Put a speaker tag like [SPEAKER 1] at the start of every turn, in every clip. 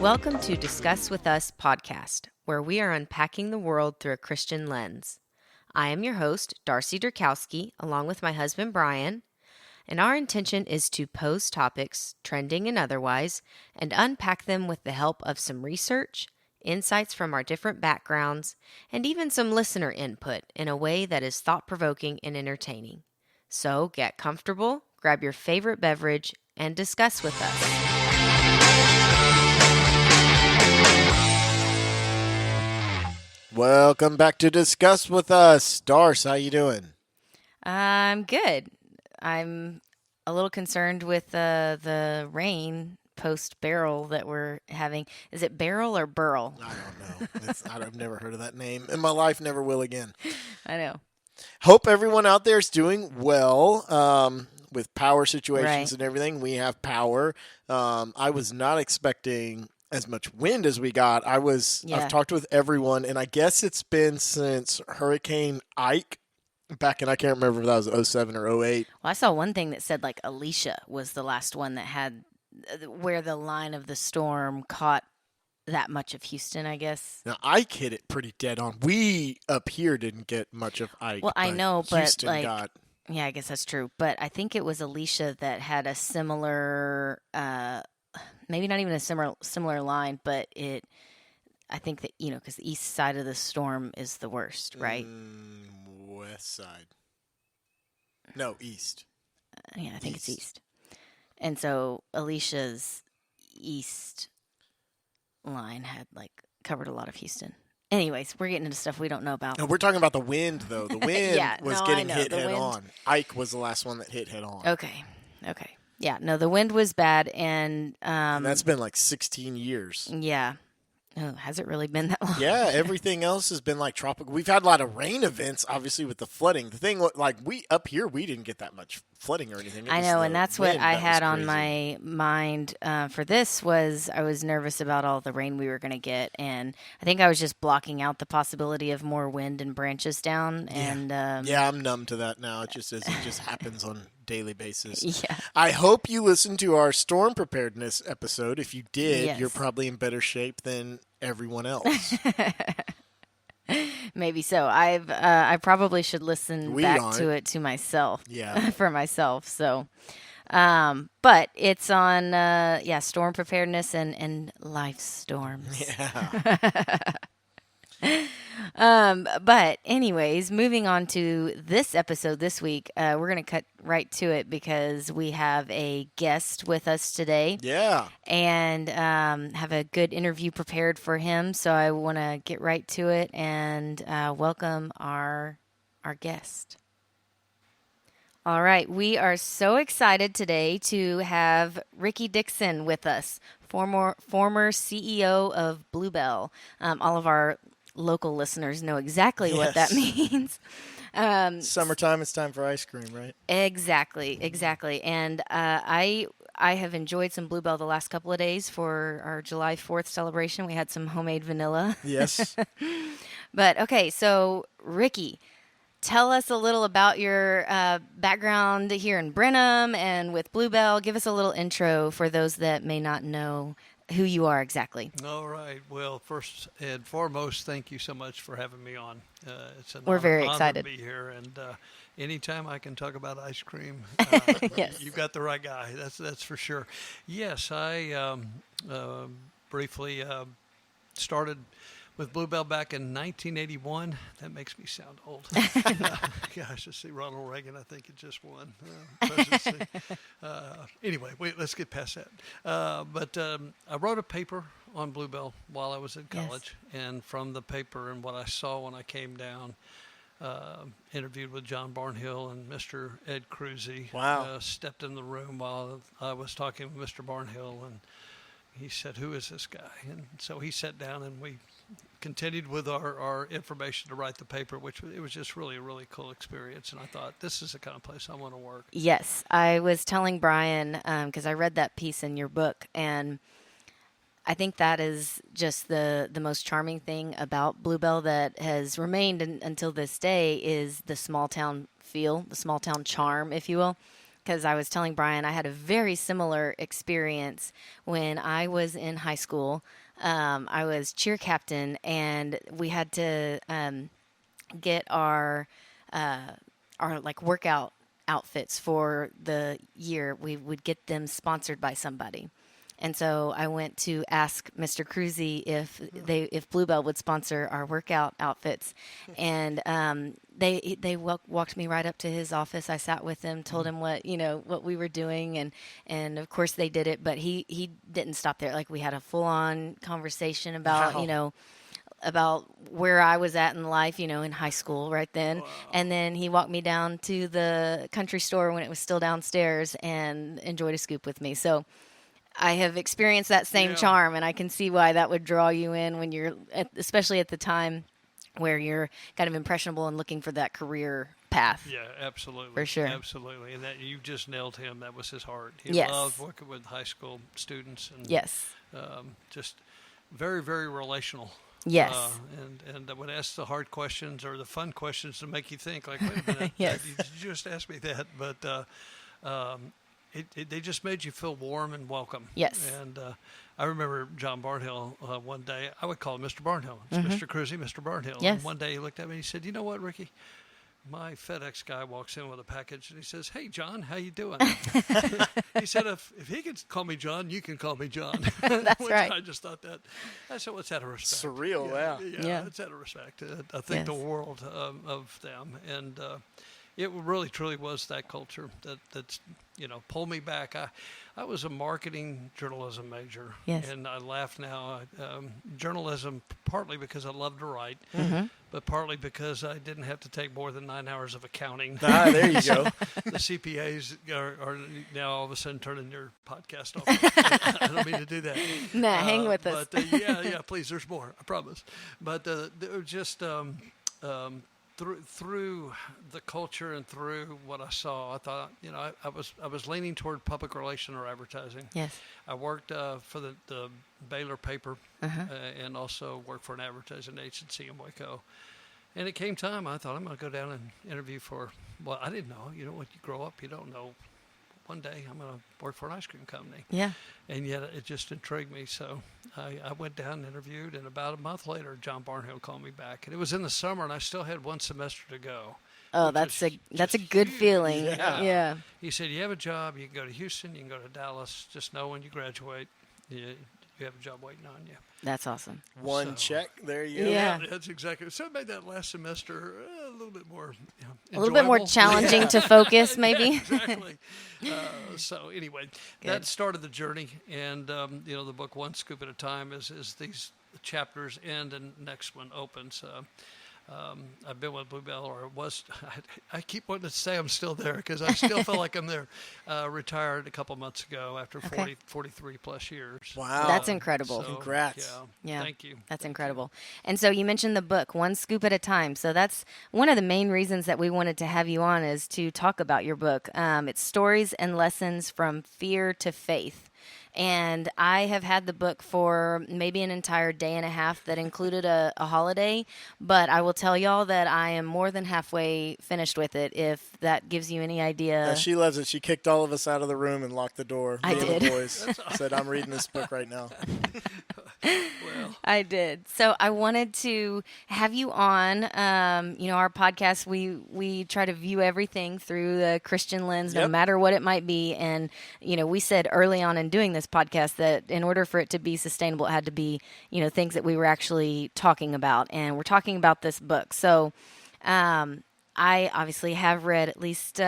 [SPEAKER 1] Welcome to Discuss With Us podcast, where we are unpacking the world through a Christian lens. I am your host, Darcy Durkowski, along with my husband, Brian, and our intention is to pose topics, trending and otherwise, and unpack them with the help of some research, insights from our different backgrounds, and even some listener input in a way that is thought-provoking and entertaining. So get comfortable, grab your favorite beverage, and discuss with us.
[SPEAKER 2] Welcome back to Discuss With Us. Darce, how you doing?
[SPEAKER 1] I'm good. I'm a little concerned with the rain post-barrel that we're having. Is it barrel or burl?
[SPEAKER 2] I don't know. I've never heard of that name in my life, never will again.
[SPEAKER 1] I know.
[SPEAKER 2] Hope everyone out there is doing well with power situations
[SPEAKER 1] Right.
[SPEAKER 2] and everything. We have power. I was not expecting as much wind as we got. I've talked with everyone, and I guess it's been since Hurricane Ike back in, I can't remember if that was 07 or 08.
[SPEAKER 1] Well, I saw one thing that said like Alicia was the last one that had where the line of the storm caught that much of Houston, I guess.
[SPEAKER 2] Now, Ike hit it pretty dead on. We up here didn't get much of Ike.
[SPEAKER 1] Well, I know, but
[SPEAKER 2] Houston
[SPEAKER 1] like,
[SPEAKER 2] got...
[SPEAKER 1] yeah, I guess that's true. But I think it was Alicia that had a similar, maybe not even a similar line, but I think that, because the east side of the storm is the worst, right?
[SPEAKER 2] West side. No, east.
[SPEAKER 1] Yeah, I think it's east. And so Alicia's east line had covered a lot of Houston. Anyways, we're getting into stuff we don't know about.
[SPEAKER 2] No, we're talking about the wind, though. The wind was getting hit
[SPEAKER 1] the
[SPEAKER 2] head
[SPEAKER 1] wind.
[SPEAKER 2] on. Ike was the last one that hit head on.
[SPEAKER 1] Okay. Yeah, no, the wind was bad, and
[SPEAKER 2] that's been like 16 years.
[SPEAKER 1] Yeah. Oh, has it really been that long?
[SPEAKER 2] Yeah, everything else has been like tropical. We've had a lot of rain events, obviously, with the flooding. The thing, we up here, we didn't get that much flooding or anything.
[SPEAKER 1] I know, and that's what I had on my mind for this was I was nervous about all the rain we were going to get, and I think I was just blocking out the possibility of more wind and branches down. And
[SPEAKER 2] yeah, I'm numb to that now. It just happens on a daily basis.
[SPEAKER 1] Yeah.
[SPEAKER 2] I hope you listened to our storm preparedness episode. If you did,
[SPEAKER 1] Yes.
[SPEAKER 2] You're probably in better shape than everyone else.
[SPEAKER 1] Maybe so. I probably should listen back to it to myself.
[SPEAKER 2] Yeah.
[SPEAKER 1] For myself. So, but it's on storm preparedness and life storms.
[SPEAKER 2] Yeah.
[SPEAKER 1] But anyways, moving on to this episode this week, we're going to cut right to it because we have a guest with us today.
[SPEAKER 2] Yeah.
[SPEAKER 1] And have a good interview prepared for him. So I want to get right to it and welcome our guest. All right. We are so excited today to have Ricky Dickson with us, former CEO of Bluebell. All of our local listeners know exactly what that means.
[SPEAKER 2] Summertime, it's time for ice cream, right?
[SPEAKER 1] Exactly. And I have enjoyed some Bluebell the last couple of days for our July 4th celebration. We had some homemade vanilla.
[SPEAKER 2] Yes.
[SPEAKER 1] But okay, so Ricky, tell us a little about your background here in Brenham and with Bluebell. Give us a little intro for those that may not know who you are exactly.
[SPEAKER 3] All right. Well, first and foremost, thank you so much for having me on. It's
[SPEAKER 1] We're very
[SPEAKER 3] honor
[SPEAKER 1] excited
[SPEAKER 3] to be here, and anytime I can talk about ice cream,
[SPEAKER 1] Yes.
[SPEAKER 3] you've got the right guy. That's for sure. Yes, I briefly started with Bluebell back in 1981. That makes me sound old. Gosh, I see Ronald Reagan. I think it just won presidency. Anyway, let's get past that. But I wrote a paper on Bluebell while I was in college. Yes. And from the paper and what I saw when I came down, interviewed with John Barnhill and Mr. Ed Cruzy.
[SPEAKER 2] Wow.
[SPEAKER 3] Stepped in the room while I was talking with Mr. Barnhill, and he said, "Who is this guy?" And so he sat down and we continued with our information to write the paper, it was just really a really cool experience. And I thought, this is the kind of place I want to work.
[SPEAKER 1] Yes, I was telling Brian, because I read that piece in your book, and I think that is just the most charming thing about Bluebell that has remained until this day is the small town feel, the small town charm, if you will. because I was telling Brian I had a very similar experience when I was in high school. I was cheer captain, and we had to get our like workout outfits for the year. We would get them sponsored by somebody. And so I went to ask Mr. Cruzy if Bluebell would sponsor our workout outfits, and they walked me right up to his office. I sat with him, told him what we were doing, and of course they did it. But he didn't stop there. Like, we had a full on conversation about about where I was at in life, in high school right then. Wow. And then he walked me down to the country store when it was still downstairs and enjoyed a scoop with me. So I have experienced that same charm, and I can see why that would draw you in when you're, especially at the time where you're kind of impressionable and looking for that career path.
[SPEAKER 3] Yeah, absolutely.
[SPEAKER 1] For sure.
[SPEAKER 3] Absolutely. And that you just nailed him. That was his heart. He
[SPEAKER 1] Yes.
[SPEAKER 3] loved working with high school students. And,
[SPEAKER 1] yes.
[SPEAKER 3] Just very, very relational.
[SPEAKER 1] Yes.
[SPEAKER 3] And I would ask the hard questions or the fun questions to make you think, like, wait a minute,
[SPEAKER 1] yes.
[SPEAKER 3] you just asked me that. But they just made you feel warm and welcome.
[SPEAKER 1] Yes.
[SPEAKER 3] And I remember John Barnhill one day. I would call him Mr. Barnhill. It's Mr. Cruzy, Mr. Barnhill.
[SPEAKER 1] Yes.
[SPEAKER 3] And one day he looked at me and he said, "You know what, Ricky? My FedEx guy walks in with a package and he says, 'Hey, John, how you doing?' He said, if he can call me John, you can call me John."
[SPEAKER 1] That's
[SPEAKER 3] Which
[SPEAKER 1] right.
[SPEAKER 3] I just thought that. I said, "What's out of respect?"
[SPEAKER 2] Surreal,
[SPEAKER 3] Yeah, it's out of respect. I think
[SPEAKER 1] Yes.
[SPEAKER 3] the world of them. And it really, truly was that culture that's, pulled me back. I was a marketing journalism major.
[SPEAKER 1] Yes.
[SPEAKER 3] And I laugh now. Journalism, partly because I love to write, but partly because I didn't have to take more than 9 hours of accounting.
[SPEAKER 2] There you go.
[SPEAKER 3] The CPAs are now all of a sudden turning their podcast off. I don't mean to do that.
[SPEAKER 1] Nah, hang with us.
[SPEAKER 3] But yeah, please, there's more, I promise. But they're just through the culture and through what I saw, I thought, I was leaning toward public relation or advertising.
[SPEAKER 1] Yes.
[SPEAKER 3] I worked for the Baylor paper and also worked for an advertising agency in Waco. And it came time, I thought, I'm going to go down and interview for, well, I didn't know. When you grow up, you don't know. One day I'm going to work for an ice cream company.
[SPEAKER 1] Yeah.
[SPEAKER 3] And yet it just intrigued me. So I went down and interviewed, and about a month later, John Barnhill called me back. And it was in the summer, and I still had one semester to go.
[SPEAKER 1] Oh, that's a good
[SPEAKER 3] huge.
[SPEAKER 1] feeling.
[SPEAKER 3] Yeah.
[SPEAKER 1] Yeah.
[SPEAKER 3] He said, "You have a job. You can go to Houston. You can go to Dallas. Just know when you graduate, you have a job waiting on you."
[SPEAKER 1] That's awesome.
[SPEAKER 2] One check. There you go.
[SPEAKER 1] Yeah.
[SPEAKER 3] That's exactly. So it made that last semester a little bit more
[SPEAKER 1] A little bit more challenging to focus, maybe.
[SPEAKER 3] Yeah, exactly. So anyway, that
[SPEAKER 1] Good.
[SPEAKER 3] started the journey, and the book One Scoop at a Time is these chapters end and next one opens. I've been with Bluebell, or was. I keep wanting to say I'm still there because I still feel like I'm there. Retired a couple months ago after 43 plus years.
[SPEAKER 2] Wow.
[SPEAKER 1] That's incredible.
[SPEAKER 3] So,
[SPEAKER 2] Congrats.
[SPEAKER 1] Yeah.
[SPEAKER 3] Thank you.
[SPEAKER 1] That's incredible. And so you mentioned the book, One Scoop at a Time. So that's one of the main reasons that we wanted to have you on, is to talk about your book. It's Stories and Lessons from Fear to Faith. And I have had the book for maybe an entire day and a half that included a holiday, but I will tell y'all that I am more than halfway finished with it, if that gives you any idea.
[SPEAKER 2] She loves it. She kicked all of us out of the room and locked the door.
[SPEAKER 1] I
[SPEAKER 2] Me and
[SPEAKER 1] did.
[SPEAKER 2] the boys said, "I'm reading this book right now."
[SPEAKER 3] Well,
[SPEAKER 1] I did. So I wanted to have you on. Our podcast, we try to view everything through the Christian lens, no
[SPEAKER 2] Yep.
[SPEAKER 1] matter what it might be. And, we said early on in doing this podcast that in order for it to be sustainable, it had to be, things that we were actually talking about. And we're talking about this book. So I obviously have read at least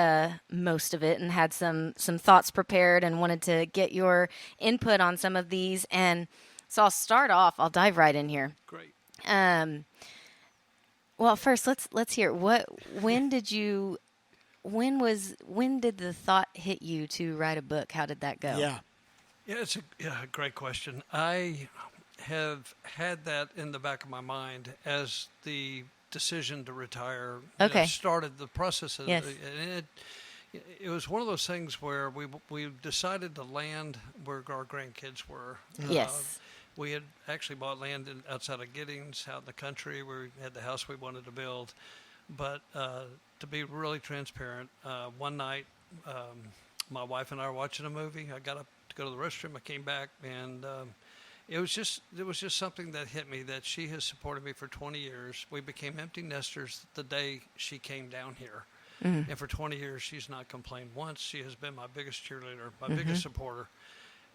[SPEAKER 1] most of it and had some thoughts prepared and wanted to get your input on some of these. And so I'll start off. I'll dive right in here.
[SPEAKER 3] great.
[SPEAKER 1] Well, first let's hear when did the thought hit you to write a book? How did that go?
[SPEAKER 2] Yeah.
[SPEAKER 3] Yeah, it's a great question. I have had that in the back of my mind as the decision to retire started the process.
[SPEAKER 1] Yes.
[SPEAKER 3] And it was one of those things where we decided to land where our grandkids were.
[SPEAKER 1] Yes.
[SPEAKER 3] We had actually bought land outside of Giddings, out in the country, where we had the house we wanted to build. But to be really transparent, one night my wife and I were watching a movie. I got up to go to the restroom. I came back, and it was just something that hit me that she has supported me for 20 years. We became empty nesters the day she came down here. And for 20 years, she's not complained once. She has been my biggest cheerleader, my biggest supporter.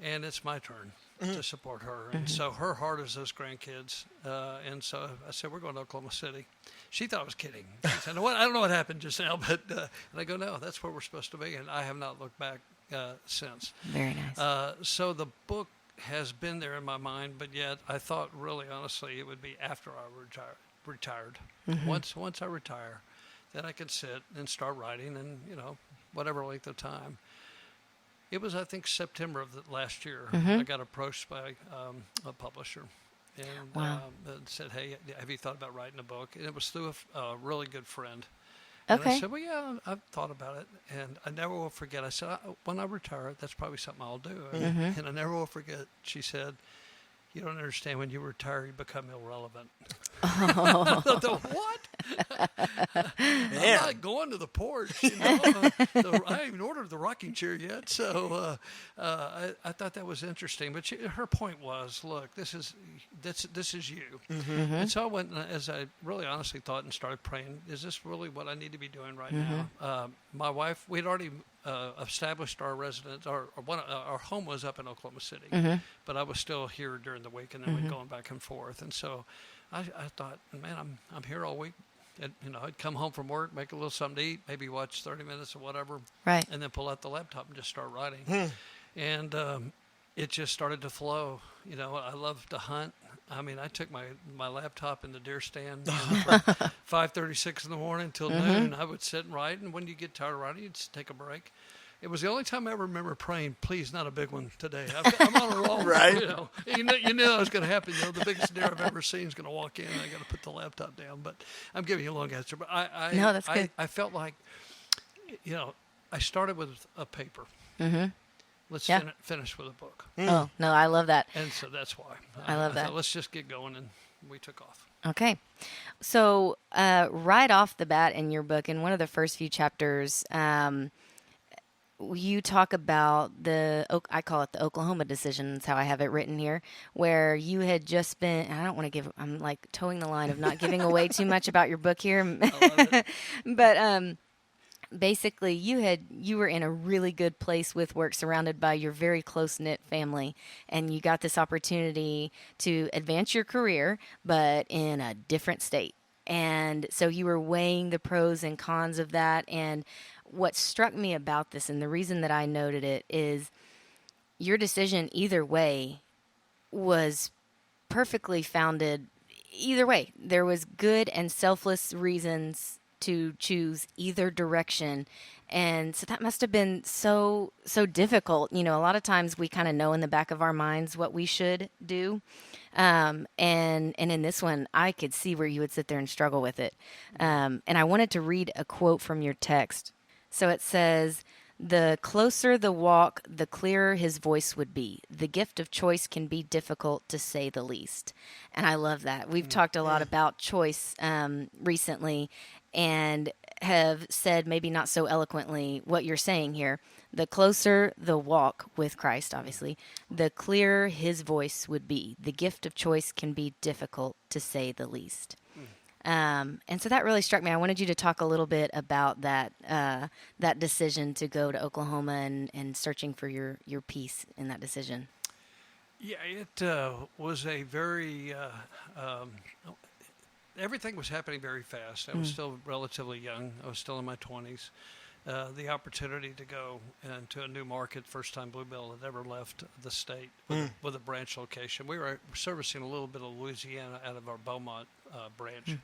[SPEAKER 3] And it's my turn to support her. And so her heart is those grandkids. And so I said, we're going to Oklahoma City. She thought I was kidding. She said, I don't know what happened just now, but and I go, no, that's where we're supposed to be. And I have not looked back since.
[SPEAKER 1] Very nice.
[SPEAKER 3] So the book has been there in my mind, but yet I thought really honestly it would be after I retired. Once I retire, then I could sit and start writing, and whatever length of time. It was, I think, September of last year. I got approached by a publisher and said, hey, have you thought about writing a book? And it was through a really good friend. And I said, well, yeah, I've thought about it. And I never will forget. I said, when I retire, that's probably something I'll do. And I never will forget, she said, you don't understand, when you retire, you become irrelevant. I thought, what? I'm not going to the porch. I haven't even ordered the rocking chair yet. So I thought that was interesting. But her point was, look, this is you. And so I went, as I really honestly thought and started praying, is this really what I need to be doing right now? My wife, we had already established our residence. Our home was up in Oklahoma City, but I was still here during the week, and then we'd going back and forth. And so I thought, man, I'm here all week. And, I'd come home from work, make a little something to eat, maybe watch 30 minutes or whatever,
[SPEAKER 1] right,
[SPEAKER 3] and then pull out the laptop and just start writing. And it just started to flow. I love to hunt. I mean, I took my laptop in the deer stand from 5:36 in the morning until noon. I would sit and write, and when you get tired of writing, you'd just take a break. It was the only time I ever remember praying, please, not a big one today. I'm on a roll.
[SPEAKER 2] Right.
[SPEAKER 3] You knew that was going to happen. The biggest deer I've ever seen is going to walk in, and I got to put the laptop down. But I'm giving you a long answer. But
[SPEAKER 1] no, that's good.
[SPEAKER 3] I felt like, I started with a paper. Let's finish with a book.
[SPEAKER 1] Oh, no, I love that.
[SPEAKER 3] And so that's why.
[SPEAKER 1] I love that.
[SPEAKER 3] Thought, let's just get going, and we took off.
[SPEAKER 1] Okay. So right off the bat in your book, in one of the first few chapters, you talk about I call it the Oklahoma decision. That's how I have it written here, where you had just been, I don't want to I'm like towing the line of not giving away too much about your book here. But basically you were in a really good place with work, surrounded by your very close-knit family, and you got this opportunity to advance your career, but in a different state. And so you were weighing the pros and cons of that. And what struck me about this, and the reason that I noted it, is your decision either way was perfectly founded. Either way, there was good and selfless reasons to choose either direction. And so that must have been so difficult. A lot of times we kind of know in the back of our minds what we should do. And in this one, I could see where you would sit there and struggle with it. And I wanted to read a quote from your text. So it says, "The closer the walk, the clearer his voice would be. The gift of choice can be difficult, to say the least." And I love that. We've talked a lot about choice recently, and have said, maybe not so eloquently, what you're saying here. The closer the walk with Christ, obviously, the clearer his voice would be. The gift of choice can be difficult, to say the least. And so that really struck me. I wanted you to talk a little bit about that decision to go to Oklahoma and searching for your peace in that decision.
[SPEAKER 3] Yeah, it was a very everything was happening very fast. I was still relatively young. I was still in my 20s. The opportunity to go into a new market, first time Bluebell had ever left the state with a branch location. We were servicing a little bit of Louisiana out of our Beaumont branch,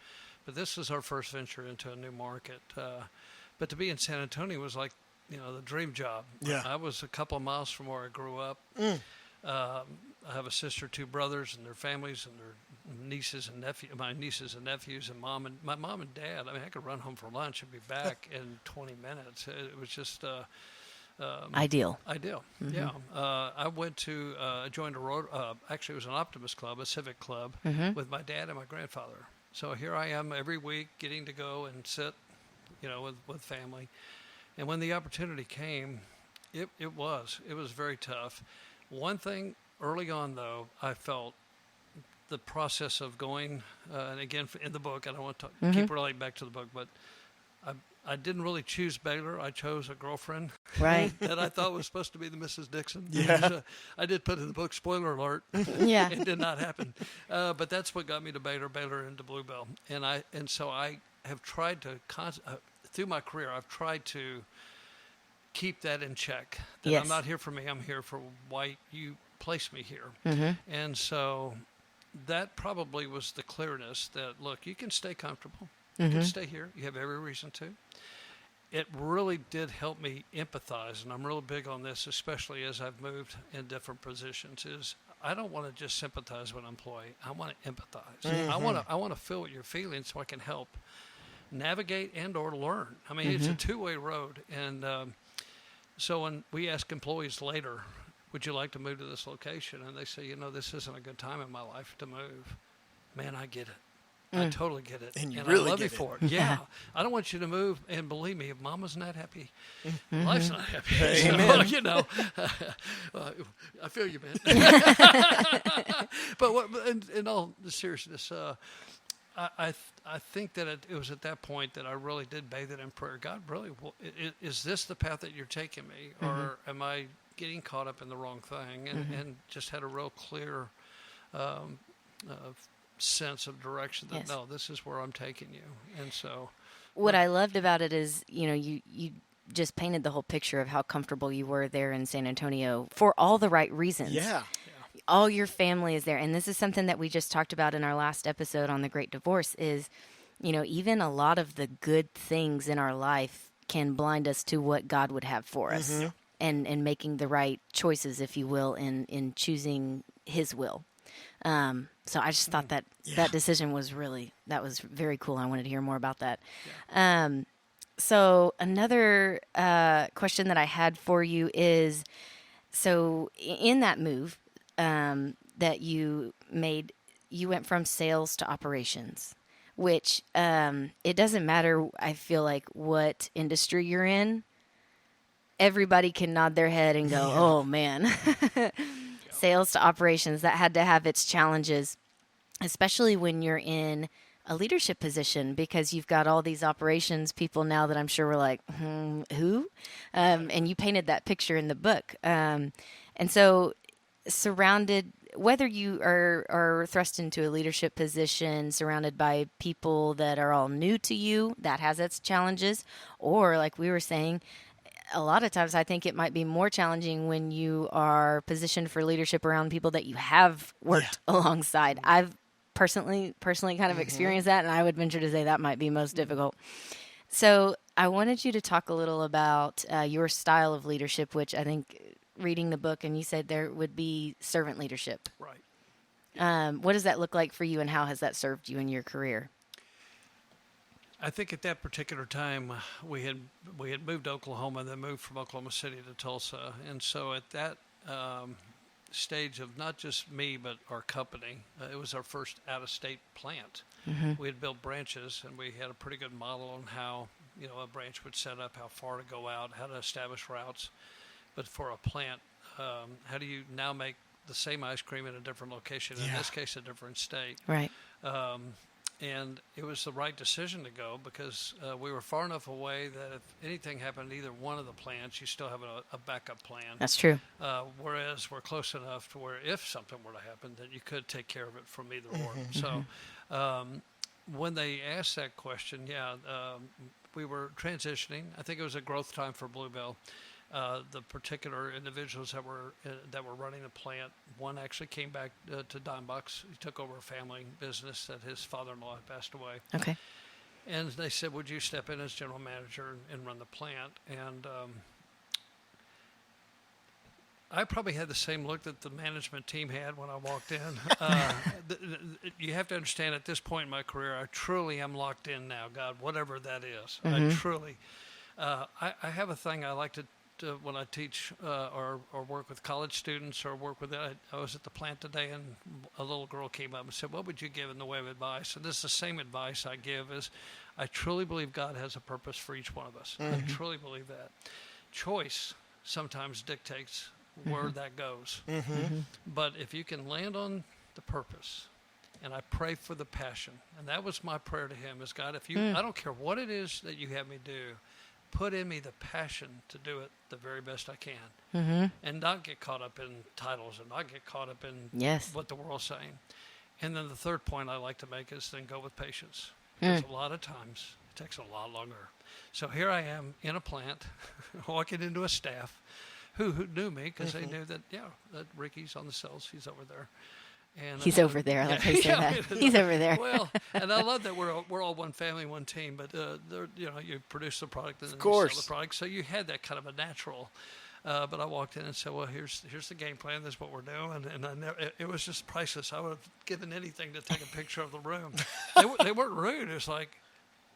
[SPEAKER 3] but this was our first venture into a new market. But to be in San Antonio was like, the dream job.
[SPEAKER 2] Yeah.
[SPEAKER 3] I was a couple of miles from where I grew up. I have a sister, two brothers, and their families, and their my nieces and nephews, and my mom and dad. I mean, I could run home for lunch and be back in 20 minutes. It was just
[SPEAKER 1] ideal.
[SPEAKER 3] Yeah. I went to joined actually it was an Optimist Club, a civic club, with my dad and my grandfather. So here I am every week getting to go and sit, with family. And when the opportunity came, It was very tough. One thing early on, though, I felt the process of going, and again, in the book, I don't want to keep relating back to the book, but I didn't really choose Baylor. I chose a girlfriend
[SPEAKER 1] right.
[SPEAKER 3] that I thought was supposed to be the Mrs. Dickson.
[SPEAKER 2] Yeah.
[SPEAKER 3] I did put in the book, spoiler alert.
[SPEAKER 1] Yeah.
[SPEAKER 3] It did not happen. But that's what got me to Baylor into Bluebell. And so I have tried to, through my career, I've tried to keep that in check. That
[SPEAKER 1] Yes.
[SPEAKER 3] I'm not here for me. I'm here for why you placed me here.
[SPEAKER 1] Mm-hmm.
[SPEAKER 3] And so that probably was the clearness that, look, you can stay comfortable. You
[SPEAKER 1] Mm-hmm.
[SPEAKER 3] can stay here. You have every reason to. It really did help me empathize, and I'm real big on this, especially as I've moved in different positions, is I don't want to just sympathize with an employee. I want to empathize.
[SPEAKER 2] Mm-hmm.
[SPEAKER 3] I want to feel what you're feeling so I can help navigate and or learn. I mean, it's a two-way road. And so when we ask employees later, would you like to move to this location? And they say, this isn't a good time in my life to move. Man, I get it. I totally get it.
[SPEAKER 2] And you really
[SPEAKER 3] I love
[SPEAKER 2] get
[SPEAKER 3] you for it. Yeah. I don't want you to move. And believe me, if mama's not happy, life's not happy.
[SPEAKER 2] Amen.
[SPEAKER 3] So, I feel you, man. But in all seriousness, I think that it was at that point that I really did bathe it in prayer. God, really, is this the path that you're taking me? Or am I getting caught up in the wrong thing? And just had a real clear sense of direction that, no, this is where I'm taking you. And so
[SPEAKER 1] what I loved about it is, you just painted the whole picture of how comfortable you were there in San Antonio for all the right reasons.
[SPEAKER 2] Yeah.
[SPEAKER 1] All your family is there. And this is something that we just talked about in our last episode on the Great Divorce is, even a lot of the good things in our life can blind us to what God would have for us and making the right choices, if you will, in choosing his will. So I just thought that decision was very cool. I wanted to hear more about that. Yeah. So another question that I had for you is, so in that move that you made, you went from sales to operations, which it doesn't matter, I feel like, what industry you're in. Everybody can nod their head and go, oh, man. Sales to operations, that had to have its challenges, especially when you're in a leadership position, because you've got all these operations people now that I'm sure were like, who? And you painted that picture in the book. And so surrounded, whether you are thrust into a leadership position, surrounded by people that are all new to you, that has its challenges, or like we were saying, a lot of times I think it might be more challenging when you are positioned for leadership around people that you have worked alongside. I've personally kind of experienced that, and I would venture to say that might be most difficult. So I wanted you to talk a little about your style of leadership, which I think reading the book, and you said there would be servant leadership.
[SPEAKER 3] Right.
[SPEAKER 1] What does that look like for you, and how has that served you in your career?
[SPEAKER 3] I think at that particular time we had moved to Oklahoma, then moved from Oklahoma City to Tulsa, and so at that stage of not just me but our company, it was our first out-of-state plant. We had built branches, and we had a pretty good model on how a branch would set up, how far to go out, how to establish routes. But for a plant, how do you now make the same ice cream in a different location? In this case, a different state.
[SPEAKER 1] Right.
[SPEAKER 3] And it was the right decision to go because we were far enough away that if anything happened to either one of the plants, you still have a backup plan.
[SPEAKER 1] That's true.
[SPEAKER 3] Whereas we're close enough to where if something were to happen, then you could take care of it from either or. So when they asked that question, we were transitioning. I think it was a growth time for Bluebell. The particular individuals that were running the plant, one actually came back to Dimebox. He took over a family business that his father-in-law had passed away.
[SPEAKER 1] Okay.
[SPEAKER 3] And they said, would you step in as general manager and run the plant? And I probably had the same look that the management team had when I walked in. You have to understand, at this point in my career, I truly am locked in now, God, whatever that is. I truly, I have a thing I like to when I teach or work with college students or work with I was at the plant today, and a little girl came up and said, what would you give in the way of advice? And this is the same advice I give is I truly believe God has a purpose for each one of us. I truly believe that. Choice sometimes dictates where that goes.
[SPEAKER 2] Mm-hmm.
[SPEAKER 3] But if you can land on the purpose, and I pray for the passion, and that was my prayer to him, is God, if you, I don't care what it is that you have me do, put in me the passion to do it the very best I can, and not get caught up in titles and not get caught up in what the world's saying. And then the third point I like to make is then go with patience. Because a lot of times it takes a lot longer. So here I am in a plant, walking into a staff who knew me because they knew that, that Ricky's on the cells. He's over there. And
[SPEAKER 1] he's over there. I like how you say that. He's over there.
[SPEAKER 3] Well, and I love that we're all one family, one team. But you produce the product and then
[SPEAKER 2] you
[SPEAKER 3] sell the product, so you had that kind of a natural. But I walked in and said, "Well, here's the game plan. This is what we're doing." And it was just priceless. I would have given anything to take a picture of the room. They weren't rude. It's like,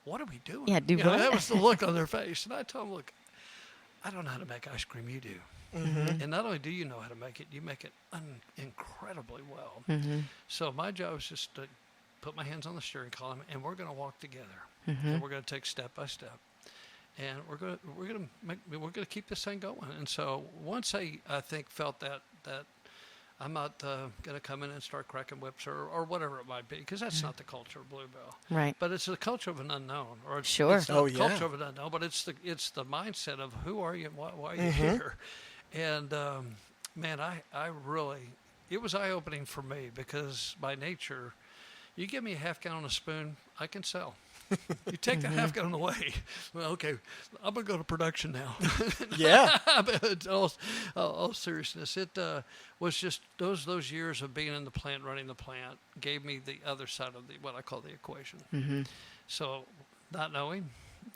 [SPEAKER 3] "What are we doing?"
[SPEAKER 1] Yeah,
[SPEAKER 3] that was the look on their face. And I told them, "Look, I don't know how to make ice cream. You do."
[SPEAKER 2] Mm-hmm.
[SPEAKER 3] And not only do you know how to make it, you make it incredibly well. So my job is just to put my hands on the steering column, and we're going to walk together, and we're going to take step by step, and we're going to keep this thing going. And so once I think felt that I'm not going to come in and start cracking whips or whatever it might be, because that's not the culture of Bluebell.
[SPEAKER 1] Right.
[SPEAKER 3] But it's the culture of an unknown, or it's
[SPEAKER 1] Sure.
[SPEAKER 3] It's not the culture of an unknown, but it's the mindset of who are you and why are you here. And, man, I really, it was eye-opening for me because by nature, you give me a half gallon of spoon, I can sell. You take that half gallon away. Well, okay, I'm going to go to production now.
[SPEAKER 2] Yeah.
[SPEAKER 3] But all seriousness, it was just those years of being in the plant, running the plant, gave me the other side of what I call the equation. So not knowing.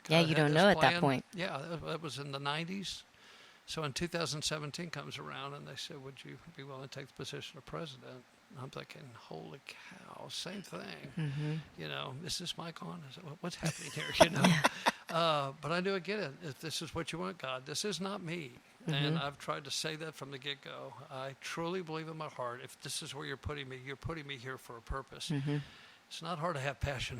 [SPEAKER 1] Yeah, you don't know at that point.
[SPEAKER 3] Yeah, that was in the 90s. So in 2017 comes around, and they said, "Would you be willing to take the position of president?" And I'm thinking, "Holy cow, same thing." Is this mic on? What's happening here? But I knew again, if this is what you want, God, this is not me. And I've tried to say that from the get-go. I truly believe in my heart, if this is where you're putting me here for a purpose. It's not hard to have passion.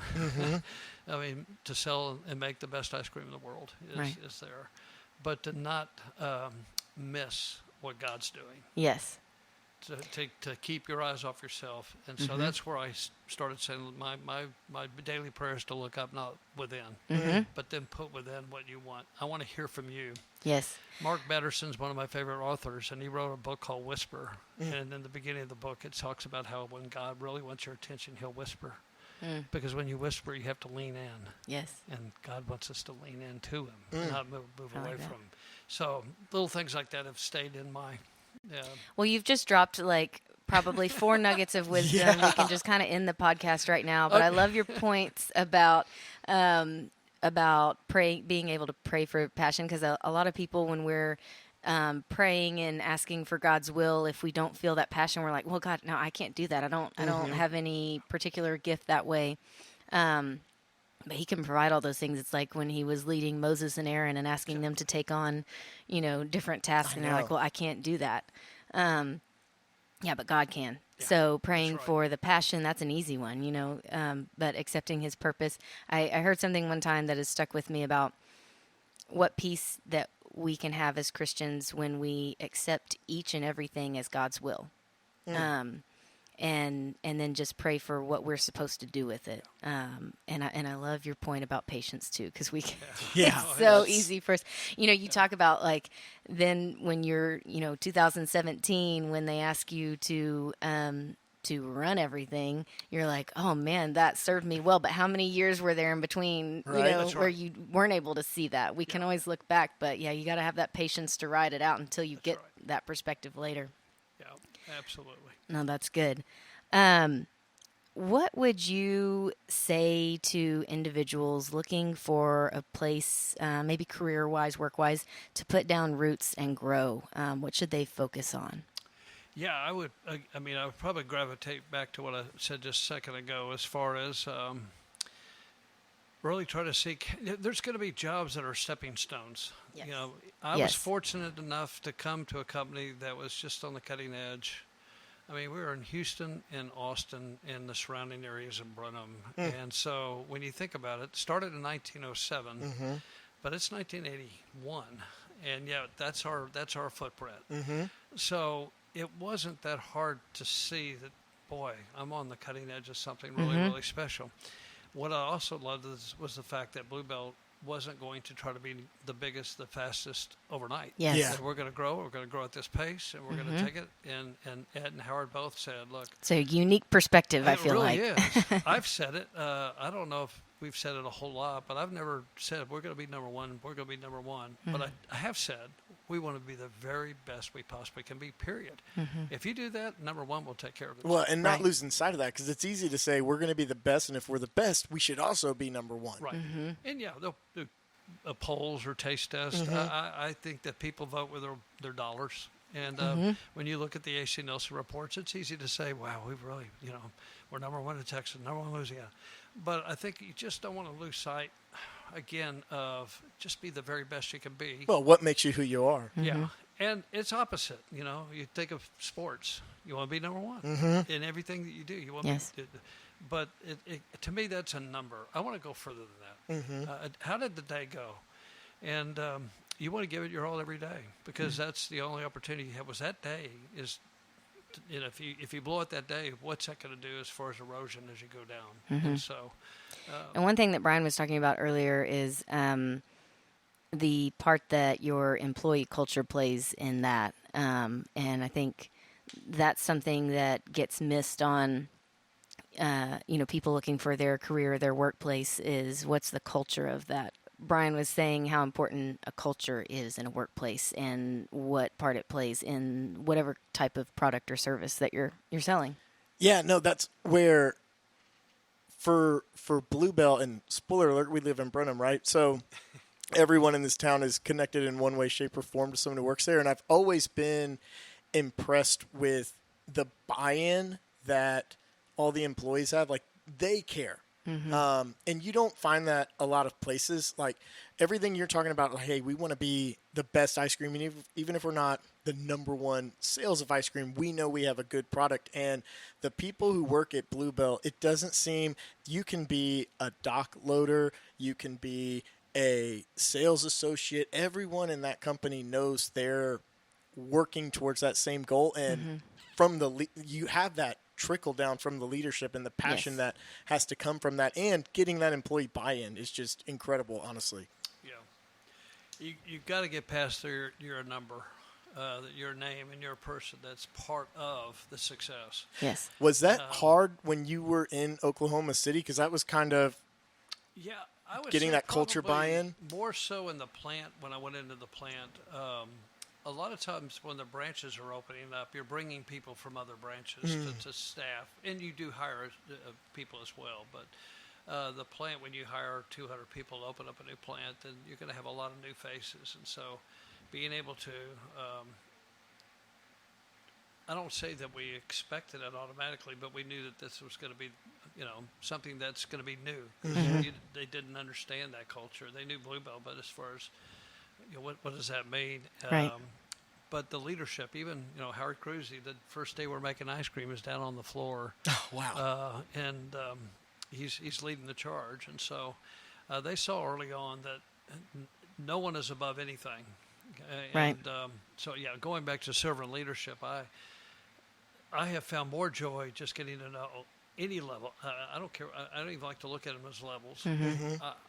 [SPEAKER 3] I mean, to sell and make the best ice cream in the world is there. But to not miss what God's doing.
[SPEAKER 1] Yes.
[SPEAKER 3] To keep your eyes off yourself. And so that's where I started saying my daily prayer is to look up, not within, but then put within what you want. I want to hear from you.
[SPEAKER 1] Yes.
[SPEAKER 3] Mark Batterson's one of my favorite authors, and he wrote a book called Whisper. And in the beginning of the book, it talks about how when God really wants your attention, he'll whisper. Because when you whisper, you have to lean in.
[SPEAKER 1] Yes.
[SPEAKER 3] And God wants us to lean into him, not move away
[SPEAKER 1] like
[SPEAKER 3] from him. So little things like that have stayed in my...
[SPEAKER 1] Well, you've just dropped probably 4 nuggets of wisdom. We can just kind of end the podcast right now. But I love your points about being able to pray for passion, because a lot of people, when we're praying and asking for God's will, if we don't feel that passion, we're like, "Well, God, no, I can't do that. I don't have any particular gift that way." But he can provide all those things. It's like when he was leading Moses and Aaron and asking them to take on, different tasks, and they're like, "Well, I can't do that." But God can. Yeah, so praying for the passion, that's an easy one, but accepting his purpose. I heard something one time that has stuck with me about what peace that we can have as Christians when we accept each and everything as God's will. And then just pray for what we're supposed to do with it. And I love your point about patience too, because it's so easy for us. You talk about then when you're 2017, when they ask you to run everything, you're like, "Oh man, that served me well." But how many years were there in between, where you weren't able to see that? We can always look back, but you got to have that patience to ride it out until you get that perspective later.
[SPEAKER 3] Yeah, absolutely.
[SPEAKER 1] No, that's good. What would you say to individuals looking for a place, maybe career-wise, work-wise, to put down roots and grow? What should they focus on?
[SPEAKER 3] Yeah, I would probably gravitate back to what I said just a second ago as far as really try to seek. There's going to be jobs that are stepping stones.
[SPEAKER 1] Yes.
[SPEAKER 3] I was fortunate enough to come to a company that was just on the cutting edge. I mean, we were in Houston and Austin and the surrounding areas of Brenham. And so when you think about it, it started in 1907, but it's 1981. and yeah, that's our footprint.
[SPEAKER 2] Mm-hmm.
[SPEAKER 3] So it wasn't that hard to see that, boy, I'm on the cutting edge of something really, really special. What I also loved was the fact that Bluebell wasn't going to try to be the biggest, the fastest overnight.
[SPEAKER 1] Yes.
[SPEAKER 2] Yeah.
[SPEAKER 3] That we're going to grow. We're going to grow at this pace, and we're going to take it. And Ed and Howard both said, "Look,
[SPEAKER 1] It's a unique perspective, I
[SPEAKER 3] it
[SPEAKER 1] feel
[SPEAKER 3] really
[SPEAKER 1] like.
[SPEAKER 3] is." I've said it. I don't know if we've said it a whole lot, but I've never said we're going to be number one. We're going to be number one. But I have said we want to be the very best we possibly can be. Period. If you do that, number one will take care of it.
[SPEAKER 2] Well, and not
[SPEAKER 1] Right.
[SPEAKER 2] losing sight of that, because it's easy to say we're going to be the best, and if we're the best, we should also be number one.
[SPEAKER 3] Right. And yeah, they'll do polls or taste tests. I think that people vote with their dollars. And when you look at the AC Nielsen reports, it's easy to say, wow, we've really, we're number one in Texas, number one in Louisiana. But I think you just don't want to lose sight, again, of just be the very best you can be.
[SPEAKER 2] Well, what makes you who you are?
[SPEAKER 3] Yeah. And it's opposite. You think of sports. You want to be number one in everything that you do. You want
[SPEAKER 1] Yes.
[SPEAKER 3] but to me, that's a number. I want to go further than that. How did the day go? And you want to give it your all every day, because that's the only opportunity you have. Was that day is, if you blow it that day, what's that going to do as far as erosion as you go down? And so,
[SPEAKER 1] And one thing that Brian was talking about earlier is the part that your employee culture plays in that. And I think that's something that gets missed on, people looking for their career, their workplace, is what's the culture of that. Brian was saying how important a culture is in a workplace and what part it plays in whatever type of product or service that you're selling.
[SPEAKER 2] Yeah, no, that's where for Bluebell, and spoiler alert, we live in Brenham, right? So everyone in this town is connected in one way, shape, or form to someone who works there, and I've always been impressed with the buy-in that all the employees have. Like, they care. And you don't find that a lot of places. Like, everything you're talking about, like, hey, we want to be the best ice cream, and even if we're not the number one sales of ice cream, we know we have a good product. And the people who work at Bluebell, it doesn't seem, you can be a dock loader, you can be a sales associate. Everyone in that company knows they're working towards that same goal, and from you have that trickle down from the leadership, and the passion that has to come from that, and getting that employee buy-in is just incredible, honestly.
[SPEAKER 3] Yeah, you've got to get past your number, your name, and your person. That's part of the success.
[SPEAKER 1] Yes.
[SPEAKER 2] Was that hard when you were in Oklahoma City? Because that was kind of
[SPEAKER 3] I would
[SPEAKER 2] getting
[SPEAKER 3] say
[SPEAKER 2] that culture
[SPEAKER 3] probably
[SPEAKER 2] buy-in?
[SPEAKER 3] More so in the plant. When I went into the plant, a lot of times when the branches are opening up, you're bringing people from other branches to staff, and you do hire people as well. But the plant, when you hire 200 people to open up a new plant, then you're going to have a lot of new faces. And so being able to, I don't say that we expected it automatically, but we knew that this was going to be, something that's going to be new. They didn't understand that culture. They knew Bluebell, but as far as what does that mean?
[SPEAKER 1] Right.
[SPEAKER 3] But the leadership, even Howard Cruzy, the first day we're making ice cream is down on the floor.
[SPEAKER 2] Oh, wow.
[SPEAKER 3] And he's leading the charge, and so they saw early on that no one is above anything.
[SPEAKER 1] Right.
[SPEAKER 3] And going back to servant leadership, I have found more joy just getting to know any level. I don't care. I don't even like to look at them as levels.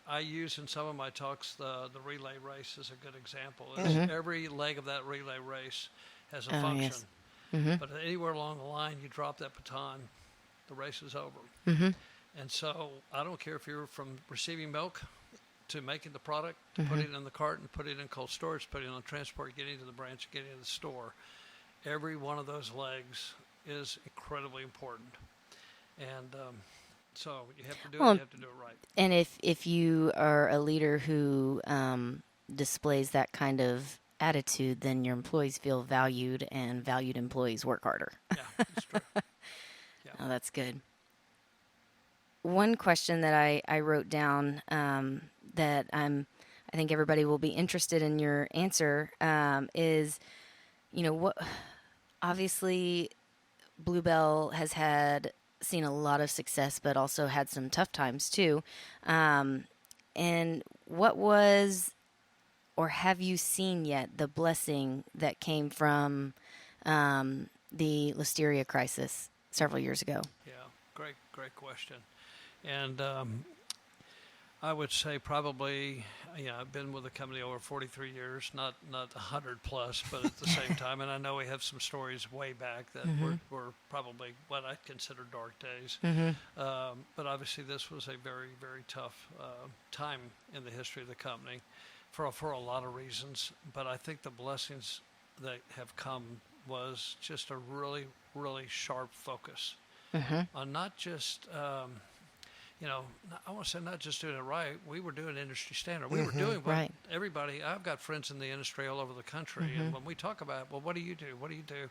[SPEAKER 3] I use in some of my talks the relay race as a good example. Every leg of that relay race has a function.
[SPEAKER 1] Yes.
[SPEAKER 3] But anywhere along the line, you drop that baton, the race is over. And so I don't care if you're from receiving milk to making the product, to putting it in the cart and putting it in cold storage, putting it on transport, getting to the branch, getting to the store. Every one of those legs is incredibly important. And so you have to do it. You have to do it right.
[SPEAKER 1] And if you are a leader who displays that kind of attitude, then your employees feel valued, and valued employees work harder.
[SPEAKER 3] Yeah, that's true. Yeah.
[SPEAKER 1] Oh, that's good. One question that I wrote down that I think everybody will be interested in your answer is, what obviously Bluebell has seen a lot of success, but also had some tough times too. And what was or have you seen yet the blessing that came from the Listeria crisis several years ago?
[SPEAKER 3] Yeah, great question. And I would say probably, I've been with the company over 43 years, not 100 plus, but at the same time, and I know we have some stories way back that were probably what I'd consider dark days. But obviously, this was a very, very tough time in the history of the company for a lot of reasons. But I think the blessings that have come was just a really, really sharp focus on not just. I want to say not just doing it right. We were doing industry standard. We were doing what everybody. I've got friends in the industry all over the country, and when we talk about, well, what do you do? What do you do?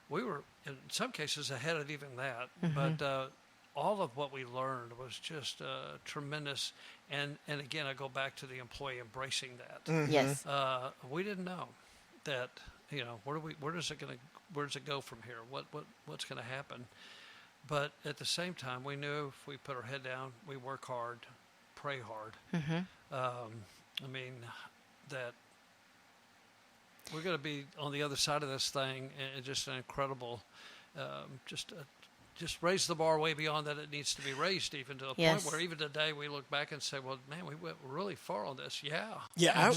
[SPEAKER 3] We were in some cases ahead of even that. But all of what we learned was just tremendous. And again, I go back to the employee embracing that.
[SPEAKER 1] Yes.
[SPEAKER 3] We didn't know that. Where does it go from here? What's going to happen? But at the same time, we knew if we put our head down, we work hard, pray hard. That we're going to be on the other side of this thing, and just an incredible, just raise the bar way beyond that it needs to be raised, even to the point where even today we look back and say, well, man, we went really far on this. Yeah,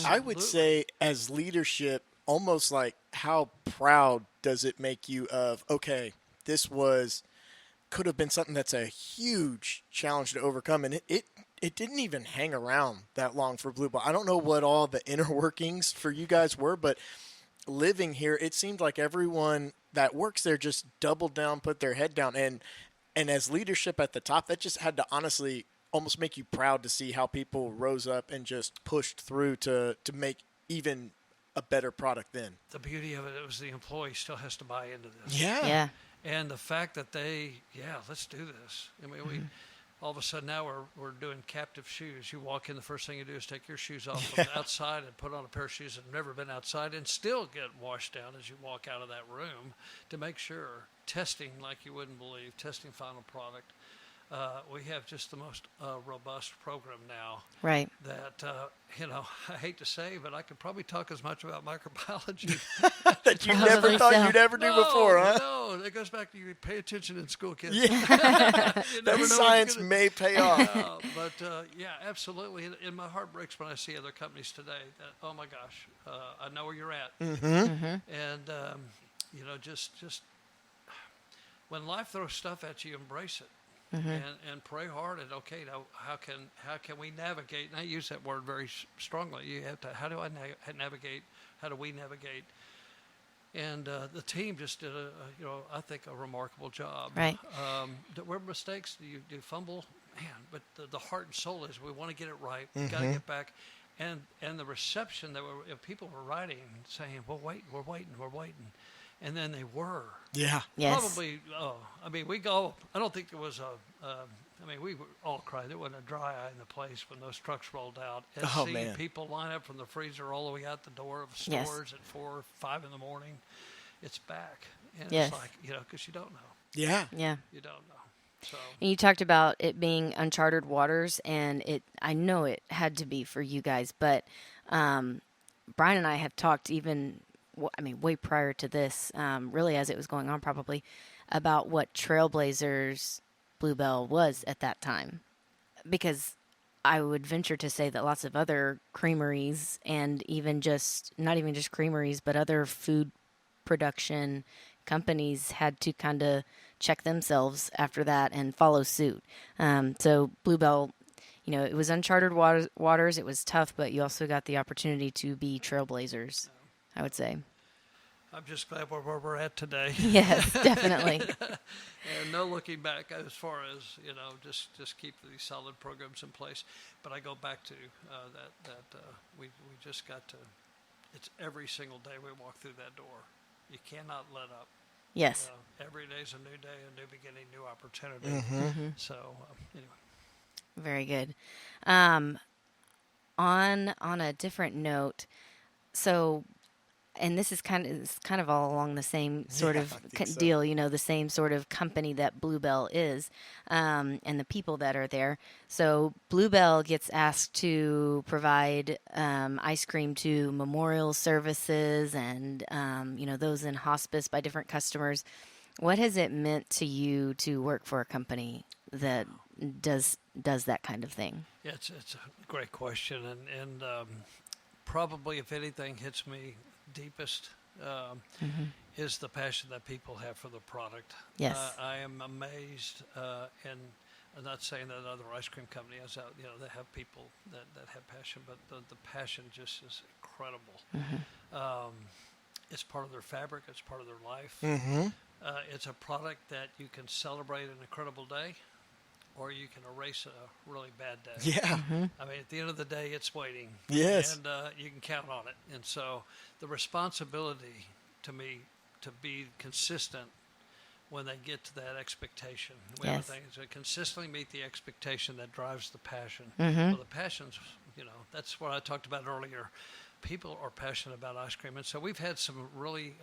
[SPEAKER 2] I would say as leadership, almost like how proud does it make you of, okay, this could have been something that's a huge challenge to overcome, and it didn't even hang around that long for Blue Ball. I don't know what all the inner workings for you guys were, but living here, it seemed like everyone that works there just doubled down, put their head down, and as leadership at the top, that just had to honestly almost make you proud to see how people rose up and just pushed through to make even a better product then.
[SPEAKER 3] The beauty of it was the employee still has to buy into this.
[SPEAKER 1] Yeah.
[SPEAKER 3] And the fact that let's do this. I mean, we all of a sudden now we're doing captive shoes. You walk in, the first thing you do is take your shoes off from outside and put on a pair of shoes that have never been outside and still get washed down as you walk out of that room to make sure. Testing like you wouldn't believe, testing final product. We have just the most robust program now.
[SPEAKER 1] Right.
[SPEAKER 3] That, I hate to say, but I could probably talk as much about microbiology
[SPEAKER 2] that you never thought you'd ever do before, huh?
[SPEAKER 3] No, it goes back to you pay attention in school, kids.
[SPEAKER 2] Yeah. That science may pay off.
[SPEAKER 3] But, absolutely. And my heart breaks when I see other companies today that, oh, my gosh, I know where you're at. And, just when life throws stuff at you, embrace it. And pray hard and now how can we navigate? And I use that word very strongly. You have to, how do I navigate? How do we navigate? And the team just did I think a remarkable job.
[SPEAKER 1] Right.
[SPEAKER 3] There were mistakes. You fumble, man, but the heart and soul is we want to get it right. We got to get back. And the reception that people were writing saying, well, we're waiting. And then they were.
[SPEAKER 2] Yeah.
[SPEAKER 1] Yes.
[SPEAKER 3] Probably, we go, I don't think there was we all cried. There wasn't a dry eye in the place when those trucks rolled out. And seeing people line up from the freezer all the way out the door of stores at 4 or 5 in the morning, it's back. And it's like, because you don't know.
[SPEAKER 1] Yeah.
[SPEAKER 3] You don't know. So.
[SPEAKER 1] And you talked about it being uncharted waters, and I know it had to be for you guys, but Brian and I have talked even way prior to this, really as it was going on probably, about what Trailblazers Bluebell was at that time. Because I would venture to say that lots of other creameries and not even just creameries, but other food production companies had to kind of check themselves after that and follow suit. So Bluebell, it was uncharted waters. It was tough, but you also got the opportunity to be trailblazers. I would say.
[SPEAKER 3] I'm just glad where we're at today.
[SPEAKER 1] Yes, definitely.
[SPEAKER 3] And no looking back as far as, just keep these solid programs in place. But I go back to we just got to, it's every single day we walk through that door. You cannot let up.
[SPEAKER 1] Yes.
[SPEAKER 3] Every day is a new day, a new beginning, new opportunity. So, anyway.
[SPEAKER 1] Very good. On a different note, so and this is kind of all along the same sort of
[SPEAKER 2] I think so.
[SPEAKER 1] deal, the same sort of company that Bluebell is, and the people that are there. So Bluebell gets asked to provide ice cream to memorial services and those in hospice by different customers. What has it meant to you to work for a company that does that kind of thing?
[SPEAKER 3] Yeah, it's a great question, and probably if anything hits me deepest is the passion that people have for the product.
[SPEAKER 1] Yes.
[SPEAKER 3] I am amazed, and I'm not saying that other ice cream company has out, they have people that have passion, but the passion just is incredible. It's part of their fabric. It's part of their life.
[SPEAKER 2] Mm-hmm.
[SPEAKER 3] It's a product that you can celebrate an incredible day, or you can erase a really bad day.
[SPEAKER 2] Yeah.
[SPEAKER 3] I mean, at the end of the day, it's waiting.
[SPEAKER 2] Yes.
[SPEAKER 3] And you can count on it. And so the responsibility to me to be consistent when they get to that expectation.
[SPEAKER 1] Yes.
[SPEAKER 3] To consistently meet the expectation that drives the passion.
[SPEAKER 1] Mm-hmm.
[SPEAKER 3] Well, the passion's, that's what I talked about earlier. People are passionate about ice cream. And so we've had some really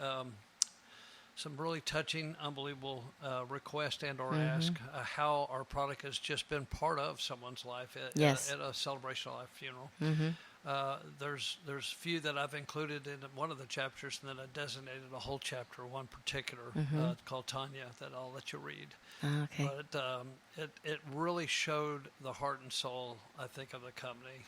[SPEAKER 3] touching, unbelievable request and or ask how our product has just been part of someone's life at a celebration of life funeral. There's few that I've included in one of the chapters, and then I designated a whole chapter, one particular called Tanya, that I'll let you read.
[SPEAKER 1] Okay.
[SPEAKER 3] But it really showed the heart and soul, I think, of the company.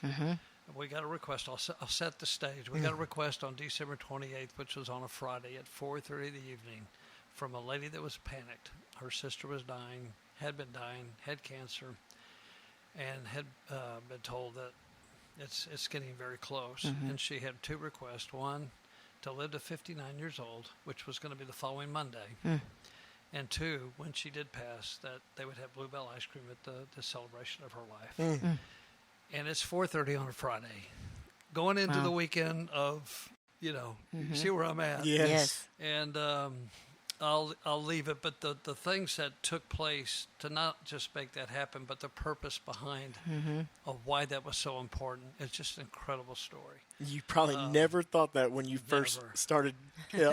[SPEAKER 3] We got a request. I'll set the stage. We got a request on December 28th, which was on a Friday at 4:30 in the evening, from a lady that was panicked. Her sister was dying, had been dying, had cancer, and had been told that it's getting very close. And she had two requests. One, to live to 59 years old, which was going to be the following Monday. And two, when she did pass, that they would have Bluebell ice cream at the celebration of her life. And it's 4:30 on a Friday, going into the weekend of, you see where I'm at.
[SPEAKER 2] Yes.
[SPEAKER 3] And I'll leave it, but the things that took place to not just make that happen, but the purpose behind of why that was so important. It's just an incredible story.
[SPEAKER 2] You probably never thought that when you first started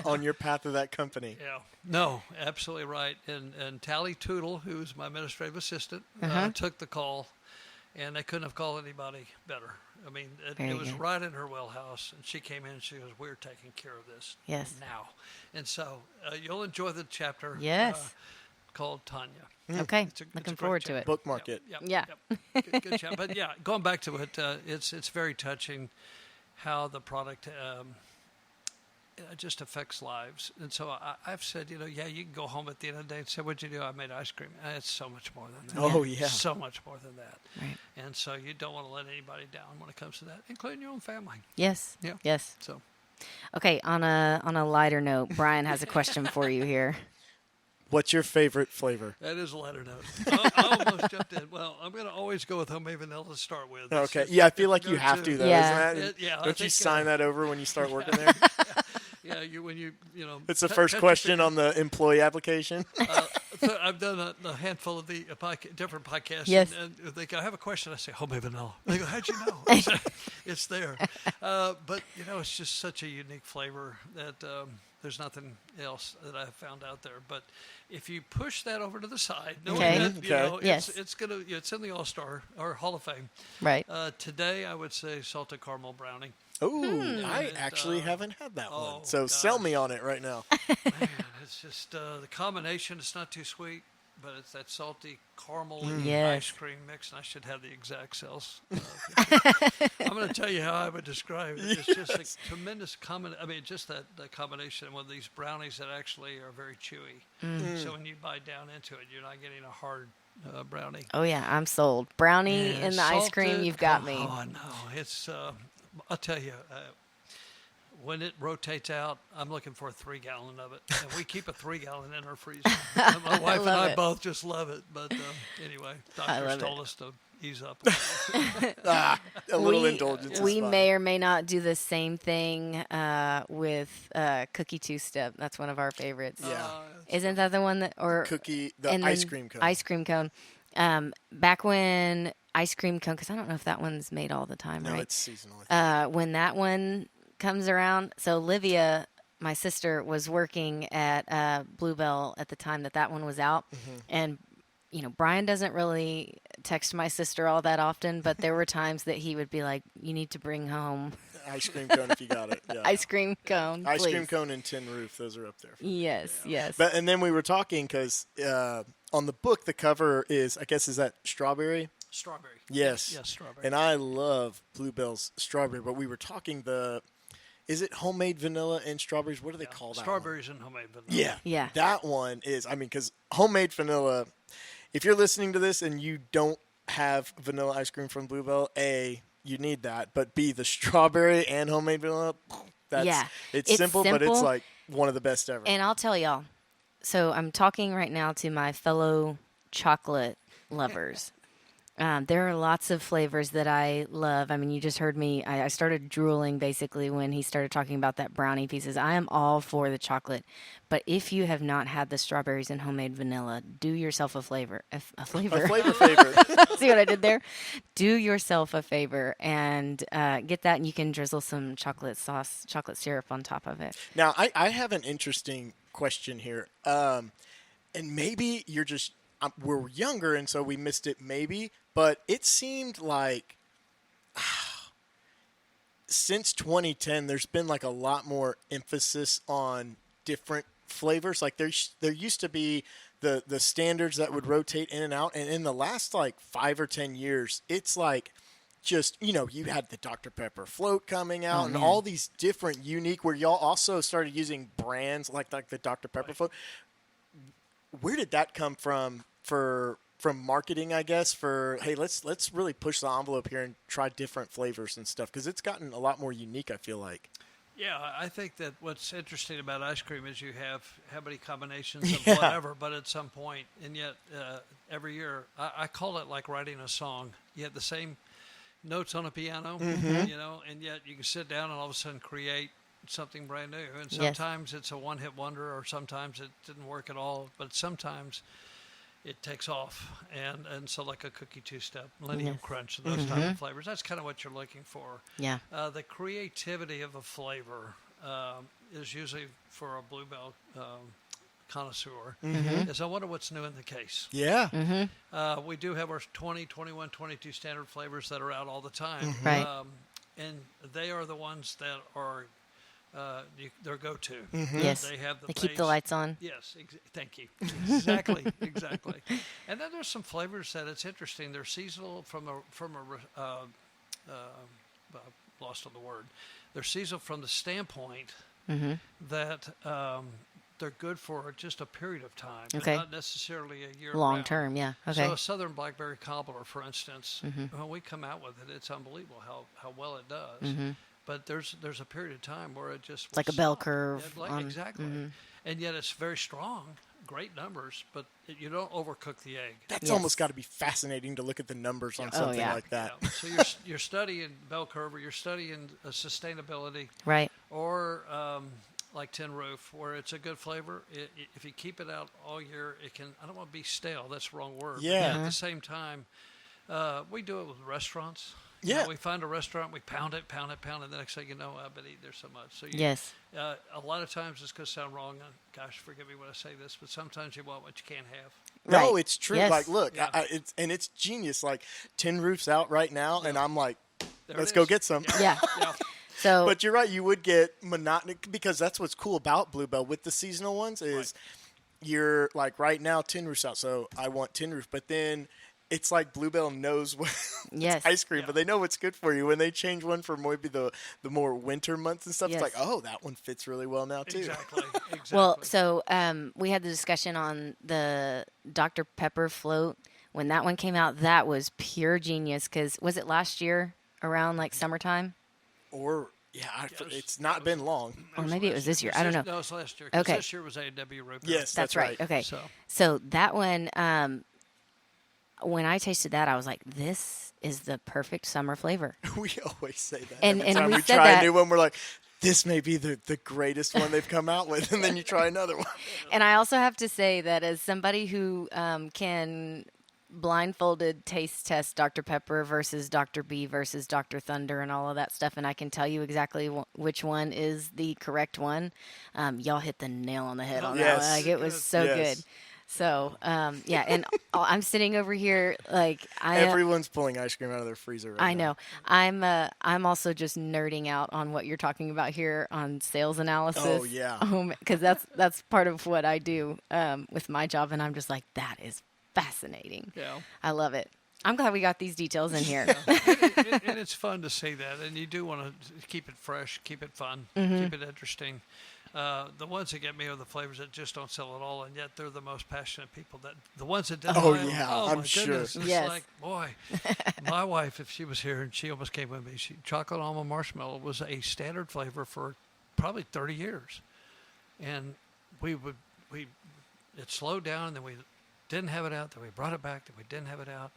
[SPEAKER 2] on your path of that company.
[SPEAKER 3] Yeah, no, absolutely right. And Tally Tootle, who's my administrative assistant, took the call. And they couldn't have called anybody better. I mean, it was right in her wheelhouse. And she came in and she goes, "We're taking care of this now." And so you'll enjoy the chapter called Tanya.
[SPEAKER 1] Okay, looking forward to it.
[SPEAKER 2] Bookmark it.
[SPEAKER 1] Yeah.
[SPEAKER 3] Good chapter. But yeah, going back to it, it's very touching how the product it just affects lives. And so I've said, you can go home at the end of the day and say, "What'd you do?" "I made ice cream." It's so much more than that.
[SPEAKER 2] Oh, yeah.
[SPEAKER 3] So much more than that.
[SPEAKER 1] Right.
[SPEAKER 3] And so you don't want to let anybody down when it comes to that, including your own family.
[SPEAKER 1] Yes.
[SPEAKER 3] Yeah.
[SPEAKER 1] Yes.
[SPEAKER 3] So.
[SPEAKER 1] Okay, on a lighter note, Brian has a question for you here.
[SPEAKER 2] What's your favorite flavor?
[SPEAKER 3] That is a lighter note. I almost jumped in. Well, I'm going to always go with homemade vanilla to start with.
[SPEAKER 2] Okay. Yeah, I feel like you have to, though,
[SPEAKER 1] Yeah.
[SPEAKER 2] isn't that?
[SPEAKER 3] Yeah.
[SPEAKER 2] Don't you sign that over when you start working there?
[SPEAKER 3] Yeah, when you
[SPEAKER 2] It's the first question on the employee application.
[SPEAKER 3] I've done a handful of the different podcasts.
[SPEAKER 1] Yes.
[SPEAKER 3] And they go, "I have a question." I say, "Homemade vanilla." They go, "How'd you know?" It's there. But, it's just such a unique flavor that there's nothing else that I've found out there. But if you push that over to the side, it's in the All-Star or Hall of Fame.
[SPEAKER 1] Right.
[SPEAKER 3] Today, I would say salted caramel brownie.
[SPEAKER 2] Oh, I actually haven't had that one. So sell me on it right now.
[SPEAKER 3] Man, it's just the combination. It's not too sweet, but it's that salty caramel ice cream mix, and I should have the exact sales. I'm going to tell you how I would describe it. It's just a tremendous just that combination with these brownies that actually are very chewy. So when you bite down into it, you're not getting a hard brownie.
[SPEAKER 1] Oh yeah, I'm sold. Brownie and the ice cream, you've got me.
[SPEAKER 3] Oh no, it's. I'll tell you. When it rotates out, I'm looking for a 3-gallon of it. And we keep a 3-gallon in our freezer. My wife and I both just love it. But anyway, doctors told us to ease up.
[SPEAKER 2] A little indulgence.
[SPEAKER 1] We may or may not do the same thing with Cookie Two-Step. That's one of our favorites.
[SPEAKER 2] Yeah.
[SPEAKER 1] Isn't that the one that
[SPEAKER 2] ice cream cone?
[SPEAKER 1] Ice cream cone. Back when ice cream cone, because I don't know if that one's made all the time, right?
[SPEAKER 2] No, it's seasonal.
[SPEAKER 1] When that one comes around, so Olivia, my sister, was working at Bluebell at the time that one was out, and Brian doesn't really text my sister all that often, but there were times that he would be like, "You need to bring home
[SPEAKER 2] ice cream cone if you got it." Yeah.
[SPEAKER 1] ice cream cone,
[SPEAKER 2] Ice
[SPEAKER 1] please.
[SPEAKER 2] cream cone and tin roof; those are up there.
[SPEAKER 1] Yes, yes.
[SPEAKER 2] But and then we were talking because on the book the cover is, I guess, is that strawberry?
[SPEAKER 3] Strawberry.
[SPEAKER 2] Yes.
[SPEAKER 3] Yes, strawberry.
[SPEAKER 2] And I love Bluebell's strawberry, but we were talking is it homemade vanilla and strawberries? What do they call that?
[SPEAKER 3] Strawberries
[SPEAKER 2] one?
[SPEAKER 3] and homemade vanilla.
[SPEAKER 2] Yeah.
[SPEAKER 1] Yeah.
[SPEAKER 2] That one is, because homemade vanilla, if you're listening to this and you don't have vanilla ice cream from Bluebell, A, you need that, but B, the strawberry and homemade vanilla, it's simple, but it's like one of the best ever.
[SPEAKER 1] And I'll tell y'all, so I'm talking right now to my fellow chocolate lovers. There are lots of flavors that I love. I mean, you just heard me. I started drooling basically when he started talking about that brownie pieces. I am all for the chocolate. But if you have not had the strawberries and homemade vanilla, do yourself a flavor. A flavor.
[SPEAKER 2] A flavor favor.
[SPEAKER 1] See what I did there? Do yourself a favor and get that, and you can drizzle some chocolate sauce, chocolate syrup on top of it.
[SPEAKER 2] Now, I have an interesting question here. And maybe you're just, we're younger, and so we missed it maybe. But it seemed like since 2010, there's been like a lot more emphasis on different flavors. Like there used to be the standards that would rotate in and out. And in the last like 5 or 10 years, it's like just, you had the Dr. Pepper float coming out and all these different unique, where y'all also started using brands like the Dr. Pepper float. Where did that come from from marketing, I guess, for, hey, let's really push the envelope here and try different flavors and stuff, because it's gotten a lot more unique, I feel like.
[SPEAKER 3] Yeah, I think that what's interesting about ice cream is you have how many combinations of whatever, but at some point, and yet every year, I call it like writing a song. You have the same notes on a piano, and yet you can sit down and all of a sudden create something brand new. And sometimes it's a one-hit wonder, or sometimes it didn't work at all, but sometimes it takes off, and so like a cookie two-step, Millennium Crunch, and those type of flavors. That's kind of what you're looking for.
[SPEAKER 1] Yeah.
[SPEAKER 3] The creativity of a flavor is usually for a Bluebell connoisseur. Is I wonder what's new in the case.
[SPEAKER 2] Yeah.
[SPEAKER 3] We do have our 20, 21, 22 standard flavors that are out all the time.
[SPEAKER 1] Right.
[SPEAKER 3] And they are the ones that are their go-to.
[SPEAKER 1] Yes.
[SPEAKER 3] They have the
[SPEAKER 1] They keep the
[SPEAKER 3] base.
[SPEAKER 1] lights on.
[SPEAKER 3] Yes, thank you. Exactly. And then there's some flavors that it's interesting. They're seasonal from a lost on the word. They're seasonal from the standpoint that they're good for just a period of time,
[SPEAKER 1] Okay.
[SPEAKER 3] not necessarily a year
[SPEAKER 1] Long
[SPEAKER 3] round.
[SPEAKER 1] term, yeah. Okay.
[SPEAKER 3] So a Southern Blackberry Cobbler, for instance, when we come out with it, it's unbelievable how well it does. But there's a period of time where it just
[SPEAKER 1] It's like a bell curve.
[SPEAKER 3] Yeah, exactly. And yet it's very strong, great numbers, but you don't overcook the egg.
[SPEAKER 2] That's almost got to be fascinating to look at the numbers on something like that.
[SPEAKER 3] Yeah. So you're studying bell curve, or you're studying sustainability,
[SPEAKER 1] Right.
[SPEAKER 3] or like Tin Roof, where it's a good flavor. If you keep it out all year, it can. I don't want to be stale. That's the wrong word.
[SPEAKER 2] Yeah.
[SPEAKER 3] But at the same time, we do it with restaurants.
[SPEAKER 2] Yeah.
[SPEAKER 3] We find a restaurant, we pound it. The next thing you know, I've been eating there so much. So
[SPEAKER 1] Yes.
[SPEAKER 3] a lot of times it's going to sound wrong. And gosh, forgive me when I say this, but sometimes you want what you can't have.
[SPEAKER 2] No,
[SPEAKER 1] Right.
[SPEAKER 2] it's true.
[SPEAKER 1] Yes.
[SPEAKER 2] Like, look,
[SPEAKER 3] Yeah.
[SPEAKER 2] it's genius. Like, Tin Roof's out right now, and I'm like,
[SPEAKER 3] There
[SPEAKER 2] let's
[SPEAKER 3] it
[SPEAKER 2] go
[SPEAKER 3] is.
[SPEAKER 2] get some.
[SPEAKER 1] Yeah.
[SPEAKER 3] Yeah.
[SPEAKER 1] So
[SPEAKER 2] But you're right. You would get monotony, because that's what's cool about Bluebell with the seasonal ones is you're like, right now, Tin Roof's out, so I want Tin Roof. But then it's like Bluebell knows what
[SPEAKER 1] Yes.
[SPEAKER 2] it's ice cream,
[SPEAKER 3] Yeah.
[SPEAKER 2] but they know what's good for you. When they change one for maybe the more winter months and stuff,
[SPEAKER 1] Yes.
[SPEAKER 2] it's like, oh, that one fits really well now too.
[SPEAKER 3] Exactly.
[SPEAKER 1] Well, so we had the discussion on the Dr. Pepper float. When that one came out, that was pure genius, because was it last year around like summertime?
[SPEAKER 2] Or it's not been long.
[SPEAKER 1] Or maybe it was this year. I don't know.
[SPEAKER 3] No, it's last year. 'Cause
[SPEAKER 1] Okay.
[SPEAKER 3] This year was A&W Root.
[SPEAKER 2] Yes,
[SPEAKER 1] That's right. Okay.
[SPEAKER 3] So-
[SPEAKER 1] So that one, when I tasted that, I was like, this is the perfect summer flavor.
[SPEAKER 2] We always say that.
[SPEAKER 1] And-
[SPEAKER 2] Every
[SPEAKER 1] and
[SPEAKER 2] time
[SPEAKER 1] we
[SPEAKER 2] we
[SPEAKER 1] said
[SPEAKER 2] try
[SPEAKER 1] that-
[SPEAKER 2] a new one, we're like, this may be the greatest one they've come out with, and then you try another one.
[SPEAKER 1] And I also have to say that as somebody who can blindfolded taste test Dr. Pepper versus Dr. B versus Dr. Thunder and all of that stuff, and I can tell you exactly which one is the correct one. Y'all hit the nail on the head on that one. Like, it was so good. So, yeah, and I'm sitting over here like
[SPEAKER 2] everyone's pulling ice cream out of their freezer right now.
[SPEAKER 1] I know. I'm also just nerding out on what you're talking about here on sales analysis.
[SPEAKER 2] Oh, yeah.
[SPEAKER 1] Because that's part of what I do with my job, and I'm just like, that is fascinating.
[SPEAKER 3] Yeah.
[SPEAKER 1] I love it. I'm glad we got these details in here.
[SPEAKER 3] And it's fun to see that, and you do want to keep it fresh, keep it fun, keep it interesting. The ones that get me are the flavors that just don't sell at all, and yet they're the most passionate people. That the ones that don't.
[SPEAKER 2] Oh yeah,
[SPEAKER 3] I'm
[SPEAKER 2] my
[SPEAKER 3] sure.
[SPEAKER 2] goodness.
[SPEAKER 3] It's
[SPEAKER 1] yes.
[SPEAKER 3] like, boy, my wife, if she was here, and she almost came with me. Chocolate almond marshmallow was a standard flavor for probably 30 years, and it slowed down, and then we didn't have it out, then we brought it back, then we didn't have it out.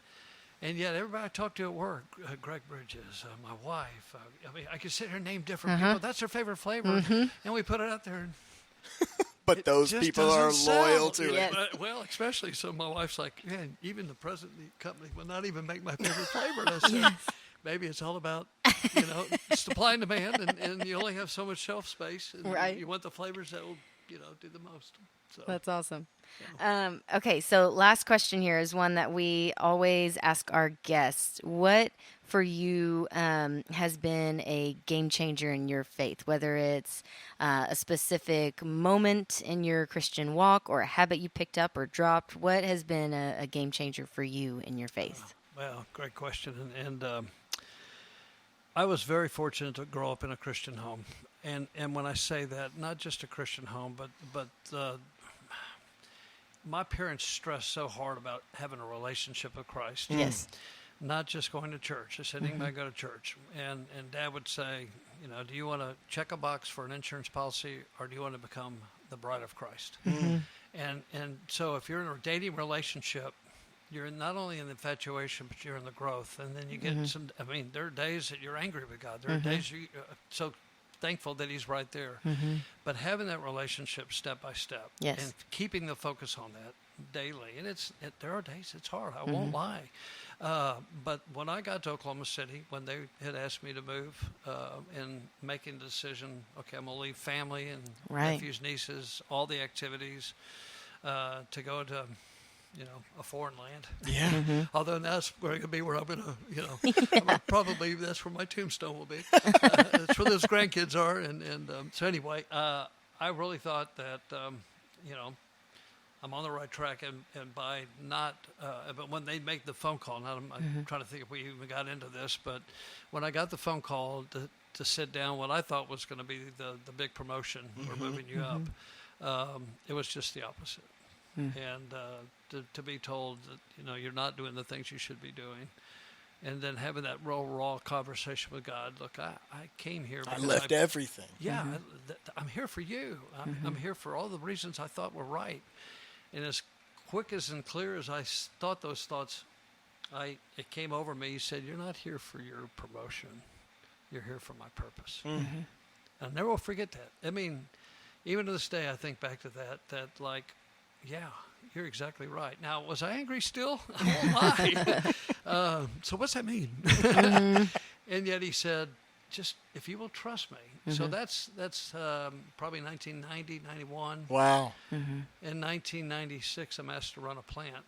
[SPEAKER 3] And yet, everybody I talk to at work, Greg Bridges, my wife, I mean, I could sit here and name different people. That's their favorite flavor. And we put it out there. And
[SPEAKER 2] but those people are loyal to
[SPEAKER 1] Yes.
[SPEAKER 2] it.
[SPEAKER 3] Well, especially so my wife's like, man, even the president of the company will not even make my favorite flavor. And I said, maybe it's all about, supply and demand, and you only have so much shelf space. And
[SPEAKER 1] right.
[SPEAKER 3] You want the flavors that will, do the most. So.
[SPEAKER 1] That's awesome. Okay, so last question here is one that we always ask our guests. What for you has been a game changer in your faith, whether it's a specific moment in your Christian walk or a habit you picked up or dropped? What has been a game changer for you in your faith?
[SPEAKER 3] Well, great question. And I was very fortunate to grow up in a Christian home. And when I say that, not just a Christian home, but my parents stressed so hard about having a relationship with Christ.
[SPEAKER 1] Yes.
[SPEAKER 3] Not just going to church. They said, anybody go to church. And Dad would say, do you want to check a box for an insurance policy, or do you want to become the bride of Christ? And so if you're in a dating relationship, you're not only in the infatuation, but you're in the growth. And then you get there are days that you're angry with God. There are days you're so thankful that he's right there. But having that relationship step by step and keeping the focus on that daily. And there are days it's hard. I won't lie. But when I got to Oklahoma City, when they had asked me to move and making the decision, okay, I'm going to leave family and nephews, nieces, all the activities to go to a foreign land.
[SPEAKER 2] Yeah.
[SPEAKER 3] Although now it's going to be where I'm going to, probably that's where my tombstone will be. That's where those grandkids are. And so anyway, I really thought that, I'm on the right track. And by not, but when they make the phone call, now I'm trying to think if we even got into this, but when I got the phone call to sit down, what I thought was going to be the big promotion, we're moving you up, it was just the opposite. And to be told that you're not doing the things you should be doing, and then having that raw conversation with God. Look, I came here.
[SPEAKER 2] I left everything.
[SPEAKER 3] Yeah, I'm here for you. I'm here for all the reasons I thought were right. And as quick and clear as I thought those thoughts, it came over me. He said, "You're not here for your promotion. You're here for my purpose." I'll never forget that. I mean, even to this day, I think back to that like. Yeah, you're exactly right. Now, was I angry still? I won't lie. So what's that mean? And yet he said, just if you will trust me. So that's probably 1990, 91.
[SPEAKER 2] Wow.
[SPEAKER 3] In 1996, I'm asked to run a plant.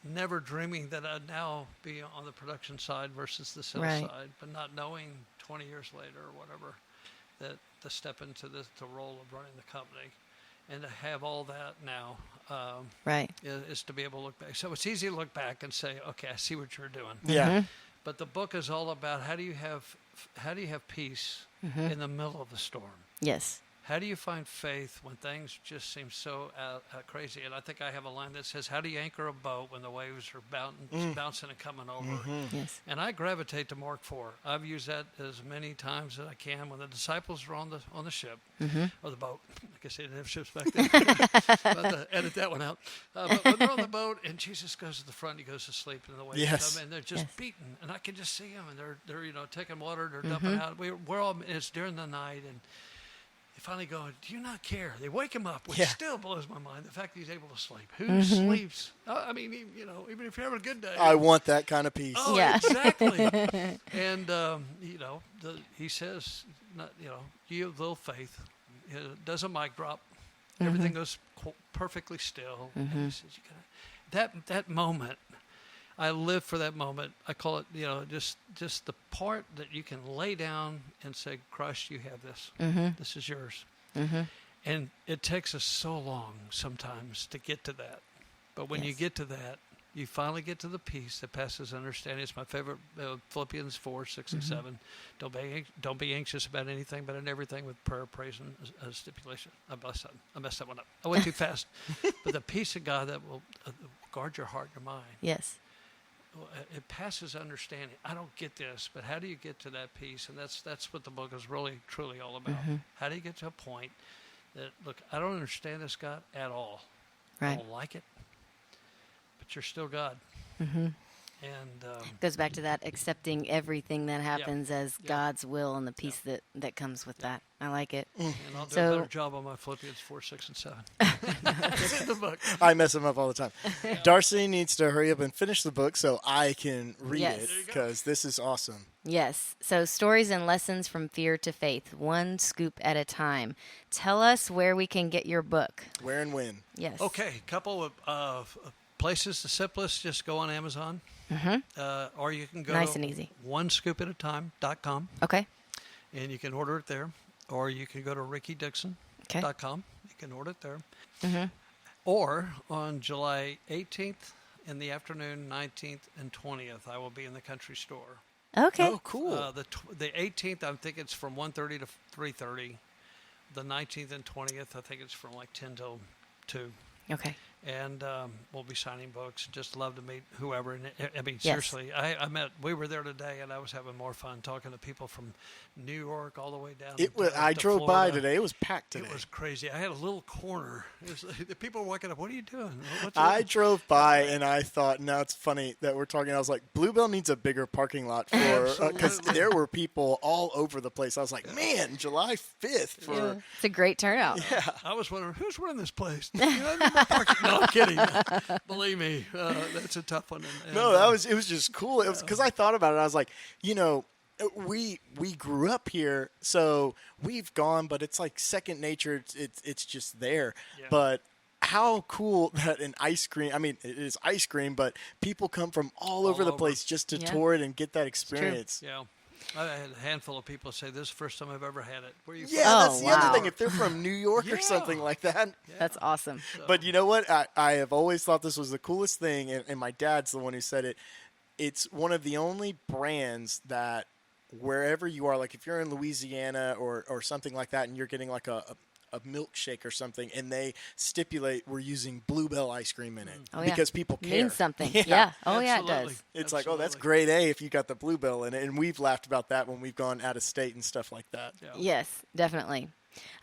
[SPEAKER 3] Never dreaming that I'd now be on the production side versus the sales side, but not knowing 20 years later or whatever that to step into the role of running the company. And to have all that now is to be able to look back. So it's easy to look back and say, okay, I see what you're doing.
[SPEAKER 2] Yeah.
[SPEAKER 3] But the book is all about how do you have peace in the middle of the storm?
[SPEAKER 1] Yes.
[SPEAKER 3] How do you find faith when things just seem so crazy? And I think I have a line that says, how do you anchor a boat when the waves are bouncing and coming over?
[SPEAKER 1] Yes.
[SPEAKER 3] And I gravitate to Mark 4. I've used that as many times as I can when the disciples are on the ship or the boat. I guess they didn't have ships back then. But edit that one out. But when they're on the boat and Jesus goes to the front, he goes to sleep, and the waves come, and they're just beaten. And I can just see them, and they're taking water, they're dumping out. We're all. It's during the night, and finally go, do you not care? They wake him up, which
[SPEAKER 2] Yeah.
[SPEAKER 3] still blows my mind. The fact that he's able to sleep. Who sleeps? I mean, even if you're having a good day.
[SPEAKER 2] I want that kind of peace.
[SPEAKER 3] Oh,
[SPEAKER 1] Yeah.
[SPEAKER 3] exactly. And, he says, you have little faith. It does a mic drop. Everything goes perfectly still. And he says, that moment, I live for that moment. I call it, just the part that you can lay down and say, Christ, you have this. This is yours. And it takes us so long sometimes to get to that. But when you get to that, you finally get to the peace that passes understanding. It's my favorite, Philippians 4, 6, and 7. Don't be anxious about anything, but in everything with prayer, praise, and stipulation. I messed that one up. I went too fast. But the peace of God that will guard your heart and your mind.
[SPEAKER 1] Yes.
[SPEAKER 3] It passes understanding. I don't get this, but how do you get to that peace? And that's what the book is really, truly all about. How do you get to a point that, look, I don't understand this, God, at all.
[SPEAKER 1] Right.
[SPEAKER 3] I don't like it, but you're still God. And
[SPEAKER 1] Goes back to that accepting everything that happens as God's will and the peace that comes with that. I like it.
[SPEAKER 3] and I'll do a better job on my Philippians 4, 6, and 7. It's in the book.
[SPEAKER 2] I mess them up all the time. Darcy needs to hurry up and finish the book so I can read it because this is awesome.
[SPEAKER 1] Yes. So stories and lessons from fear to faith, one scoop at a time. Tell us where we can get your book.
[SPEAKER 2] Where and when?
[SPEAKER 1] Yes.
[SPEAKER 3] Okay, couple of places. The simplest, just go on Amazon. Or you can go
[SPEAKER 1] Nice
[SPEAKER 3] to
[SPEAKER 1] and easy.
[SPEAKER 3] onescoopatatime.com.
[SPEAKER 1] Okay.
[SPEAKER 3] And you can order it there. Or you can go to rickydickson.com.
[SPEAKER 1] Okay.
[SPEAKER 3] You can order it there. Or on July 18th in the afternoon, 19th and 20th, I will be in the country store.
[SPEAKER 1] Okay.
[SPEAKER 2] Oh, cool.
[SPEAKER 3] The 18th, I think it's from 1:30 to 3:30. The 19th and 20th, I think it's from like 10 till 2.
[SPEAKER 1] Okay.
[SPEAKER 3] And we'll be signing books. Just love to meet whoever. And I mean,
[SPEAKER 1] Yes.
[SPEAKER 3] seriously, we were there today, and I was having more fun talking to people from New York all the way down.
[SPEAKER 2] I
[SPEAKER 3] to
[SPEAKER 2] drove by
[SPEAKER 3] Florida.
[SPEAKER 2] today. It was packed today.
[SPEAKER 3] It was crazy. I had a little corner. The people were walking up. What are you doing?
[SPEAKER 2] I drove by and I thought, now it's funny that we're talking. I was like, Bluebell needs a bigger parking lot for because there were people all over the place. I was like, man, July 5th for.
[SPEAKER 1] It's a great turnout.
[SPEAKER 2] Yeah.
[SPEAKER 3] I was wondering who's running this place. No, I'm kidding. Believe me, that's a tough one. And,
[SPEAKER 2] No, it was just cool. It was because I thought about it. I was like, we grew up here, so we've gone, but it's like second nature. It's just there.
[SPEAKER 3] Yeah.
[SPEAKER 2] But how cool that an ice cream. I mean, it is ice cream, but people come from all over the place just to tour it and get that experience.
[SPEAKER 3] Yeah. I had a handful of people say, this is the first time I've ever had it. Where are you
[SPEAKER 2] Yeah,
[SPEAKER 3] from?
[SPEAKER 2] that's the other
[SPEAKER 1] wow.
[SPEAKER 2] thing. If they're from New York or something like that.
[SPEAKER 1] That's awesome.
[SPEAKER 2] But you know what? I have always thought this was the coolest thing, and my dad's the one who said it. It's one of the only brands that wherever you are, like if you're in Louisiana or something like that, and you're getting like a milkshake or something, and they stipulate we're using Bluebell ice cream in it because people care.
[SPEAKER 1] Means something.
[SPEAKER 2] Yeah.
[SPEAKER 1] Yeah. Oh, yeah, it
[SPEAKER 3] Absolutely.
[SPEAKER 1] does.
[SPEAKER 2] It's like, oh, that's grade A if you got the Bluebell in it. And we've laughed about that when we've gone out of state and stuff like that.
[SPEAKER 3] Yeah.
[SPEAKER 1] Yes, definitely.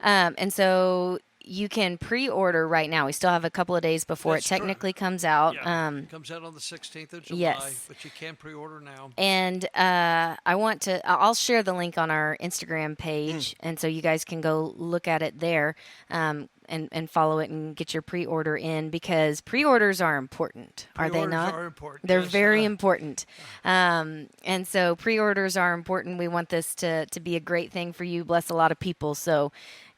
[SPEAKER 1] And so you can pre-order right now. We still have a couple of days before
[SPEAKER 3] That's
[SPEAKER 1] it
[SPEAKER 3] true.
[SPEAKER 1] technically comes out.
[SPEAKER 3] Yeah. It comes out on the 16th of July,
[SPEAKER 1] yes.
[SPEAKER 3] but you can pre-order now.
[SPEAKER 1] And I'll share the link on our Instagram page, and so you guys can go look at it there and follow it and get your pre-order in, because pre-orders are important, are they
[SPEAKER 3] Pre-orders
[SPEAKER 1] not?
[SPEAKER 3] are important.
[SPEAKER 1] They're
[SPEAKER 3] Yes,
[SPEAKER 1] very important. And so pre-orders are important. We want this to be a great thing for you, bless a lot of people. So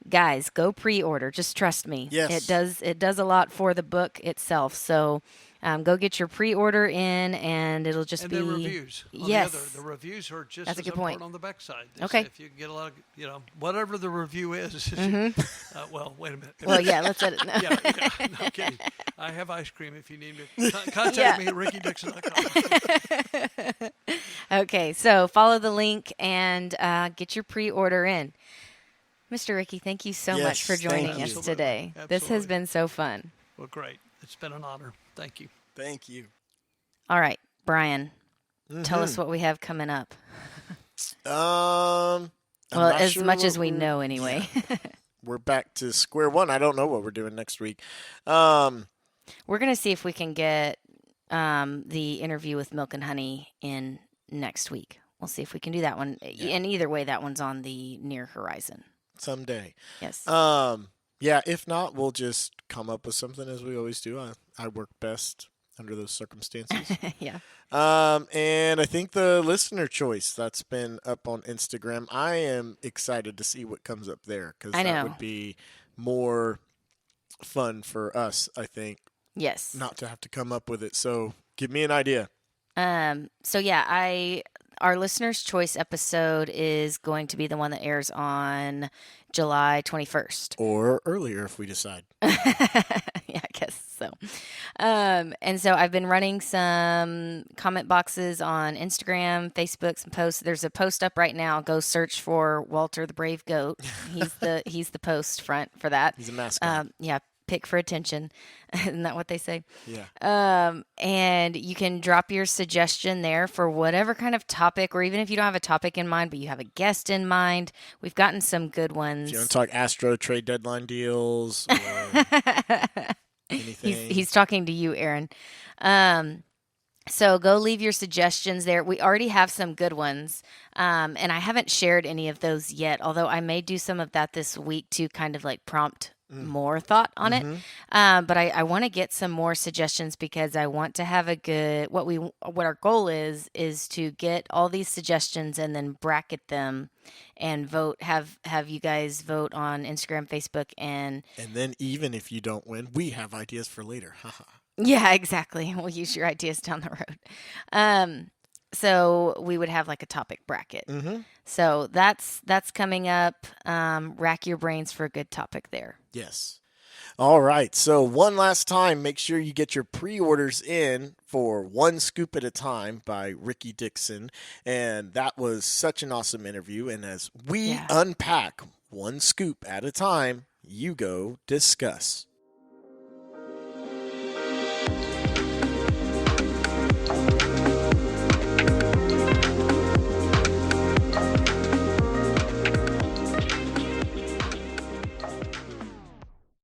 [SPEAKER 1] guys, go pre-order. Just trust me.
[SPEAKER 2] Yes.
[SPEAKER 1] It does a lot for the book itself. So go get your pre-order in, and it'll just
[SPEAKER 3] And
[SPEAKER 1] be
[SPEAKER 3] the reviews.
[SPEAKER 1] Yes.
[SPEAKER 3] The reviews are just
[SPEAKER 1] That's a
[SPEAKER 3] as
[SPEAKER 1] good
[SPEAKER 3] important
[SPEAKER 1] point.
[SPEAKER 3] on the backside.
[SPEAKER 1] Okay.
[SPEAKER 3] If you can get a lot of, whatever the review is. Well, wait a minute.
[SPEAKER 1] Well, yeah, let's edit.
[SPEAKER 3] Yeah, no kidding. I have ice cream if you need me. Contact me at rickydickson.com.
[SPEAKER 1] Okay, so follow the link and get your pre-order in. Mr. Ricky, thank you so much for
[SPEAKER 2] Yes, thank
[SPEAKER 1] joining
[SPEAKER 2] you.
[SPEAKER 1] us today. This has
[SPEAKER 3] Absolutely.
[SPEAKER 1] been so fun.
[SPEAKER 3] Well, great. It's been an honor. Thank you.
[SPEAKER 2] Thank you.
[SPEAKER 1] All right, Brian, tell us what we have coming up.
[SPEAKER 2] I'm
[SPEAKER 1] Well,
[SPEAKER 2] not
[SPEAKER 1] as
[SPEAKER 2] sure
[SPEAKER 1] much
[SPEAKER 2] what
[SPEAKER 1] as we know anyway.
[SPEAKER 2] We're back to square one. I don't know what we're doing next week.
[SPEAKER 1] We're going to see if we can get the interview with Milk and Honey in next week. We'll see if we can do that one. And either way, that one's on the near horizon.
[SPEAKER 2] someday.
[SPEAKER 1] Yes.
[SPEAKER 2] Yeah, if not, we'll just come up with something as we always do. I work best under those circumstances.
[SPEAKER 1] Yeah.
[SPEAKER 2] And I think the listener choice that's been up on Instagram, I am excited to see what comes up there because that would be more fun for us, I think.
[SPEAKER 1] Yes.
[SPEAKER 2] Not to have to come up with it. So give me an idea.
[SPEAKER 1] So yeah, our listener's choice episode is going to be the one that airs on July 21st.
[SPEAKER 2] Or earlier if we decide.
[SPEAKER 1] Yeah, I guess so. And so I've been running some comment boxes on Instagram, Facebook, some posts. There's a post up right now. Go search for Walter the Brave Goat. He's the post front for that.
[SPEAKER 2] He's a mascot.
[SPEAKER 1] Yeah, pick for attention. Isn't that what they say?
[SPEAKER 2] Yeah.
[SPEAKER 1] And you can drop your suggestion there for whatever kind of topic, or even if you don't have a topic in mind, but you have a guest in mind. We've gotten some good ones.
[SPEAKER 2] If you want to talk Astro trade deadline deals or anything.
[SPEAKER 1] He's talking to you, Aaron. So go leave your suggestions there. We already have some good ones, and I haven't shared any of those yet, although I may do some of that this week to kind of like prompt more thought on it. But I want to get some more suggestions because I want to have a good, what our goal is to get all these suggestions and then bracket them and vote, have you guys vote on Instagram, Facebook, and
[SPEAKER 2] then even if you don't win, we have ideas for later.
[SPEAKER 1] Yeah, exactly. We'll use your ideas down the road. So we would have like a topic bracket. So that's coming up. Rack your brains for a good topic there.
[SPEAKER 2] Yes. All right. So one last time, make sure you get your pre-orders in for One Scoop at a Time by Ricky Dickson. And that was such an awesome interview. And as we unpack one scoop at a time, you go discuss.